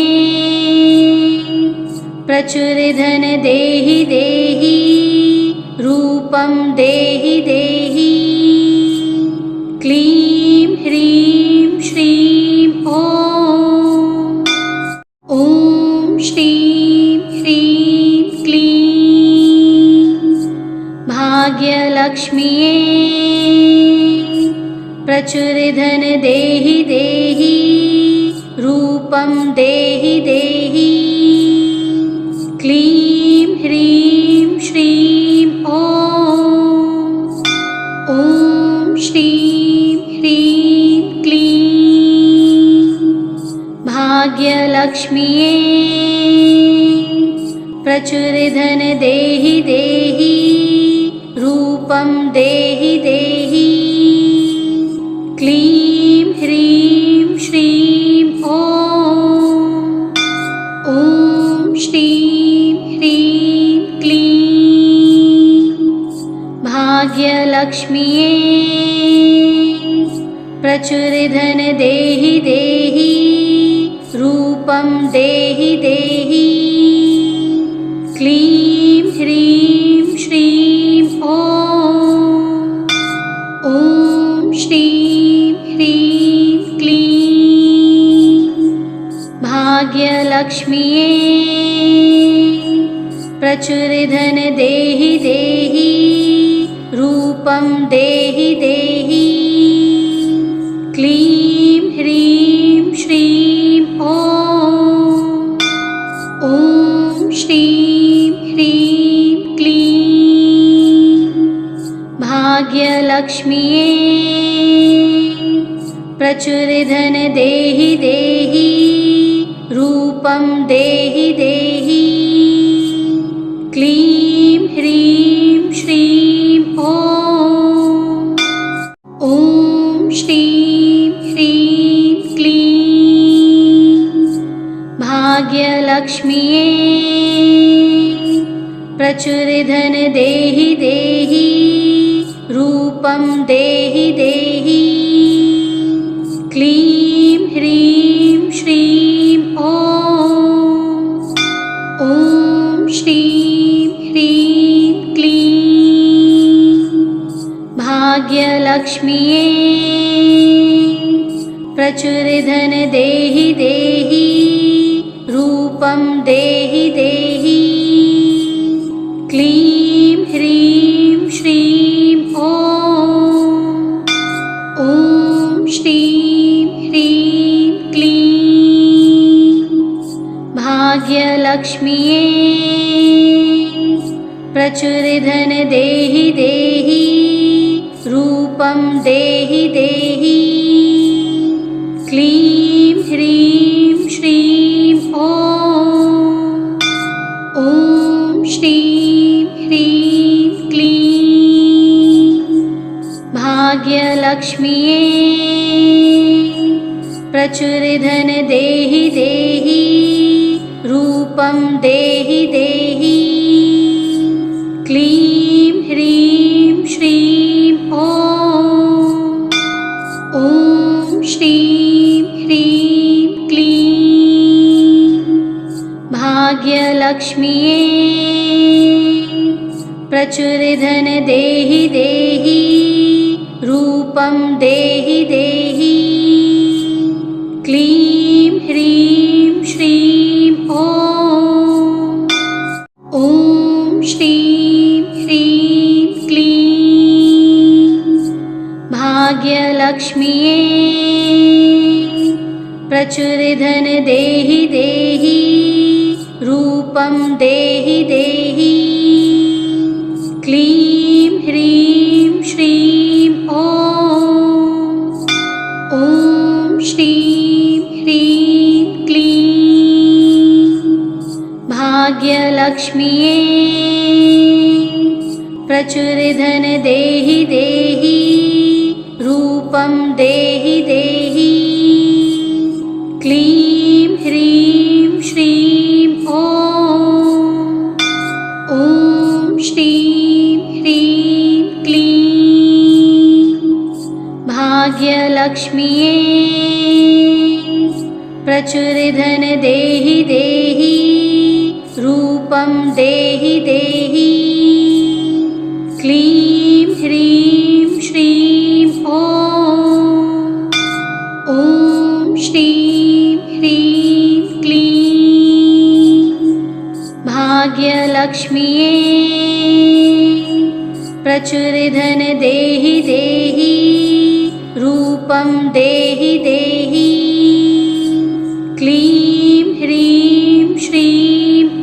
प्रचुरधन देहि देहि रूपं देहि देहि क्लीं ह्रीं श्रीं ॐ श्रीं ह्रीं क्लीं भाग्यलक्ष्म्ये प्रचुरधन देहि देहि रूपं देहि देहि क्लीं ह्रीं श्रीं ॐ श्रीं ह्रीं क्लीं भाग्यलक्ष्म्ये प्रचुरधन देहि देहि रूपं देहि देहि क्लीं ह्रीं श्रीं ॐ श्रीं ह्रीं क्लीं भाग्यलक्ष्म्ये प्रचुरधन देहि देहि रूपं देहि देहि क्लीं ह्रीं श्रीं ॐ श्रीं ह्रीं क्लीं भाग्यलक्ष्म्ये प्रचुरधन देहि देहि रूपं देहि देहि क्लीं ह्रीं श्रीं ॐ श्रीं ह्रीं क्लीं भाग्यलक्ष्म्ये प्रचुरधन देहि देहि रूपं देहि देहि क्लीं ह्रीं श्रीं ॐ श्रीं ह्रीं क्लीं भाग्यलक्ष्म्ये प्रचुरधन देहि देहि रूपं देहि देहि क्लीं ह्रीं श्रीं ॐ श्रीं ह्रीं क्लीं भाग्यलक्ष्म्ये प्रचुरधन देहि देहि रूपं देहि देहि क्लीं ह्रीं श्रीं ॐ श्रीं ह्रीं क्लीं भाग्यलक्ष्म्ये प्रचुरधन देहि देहि रूपं देहि देहि क्लीं ह्रीं श्रीं ॐ श्रीं ह्रीं क्लीं भाग्यलक्ष्म्ये प्रचुरधन देहि देहि रूपं देहि देहि क्लीं ह्रीं श्रीं ॐ श्रीं ह्रीं क्लीं भाग्यलक्ष्म्ये प्रचुरधन देहि देहि रूपं देहि देहि क्लीं ह्रीं श्रीं ॐ श्रीं ह्रीं क्लीं भाग्यलक्ष्म्ये प्रचुरधन देहि देहि रूपं देहि देहि क्लीं ह्रीं श्रीं ॐ श्रीं ह्रीं क्लीं भाग्यलक्ष्म्यै प्रचुरधन देहि देहि रूपं देहि देहि क्लीं ह्रीं श्रीं ॐ श्रीं ह्रीं क्लीं भाग्यलक्ष्म्यै प्रचुरधन देहि देहि रूपं देहि देहि क्लीं ह्रीं श्रीं ॐ श्रीं ह्रीं क्लीं भाग्यलक्ष्म्यै प्रचुरधन देहि देहि रूपं देहि देहि क्लीं ह्रीं श्रीं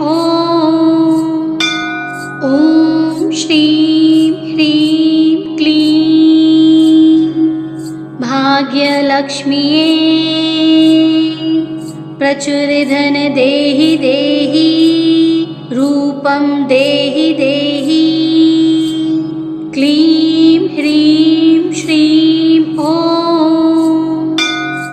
ॐ श्रीं ह्रीं क्लीं भाग्यलक्ष्म्यै प्रचुरधन देहि देहि रूपं देहि देहि क्लीं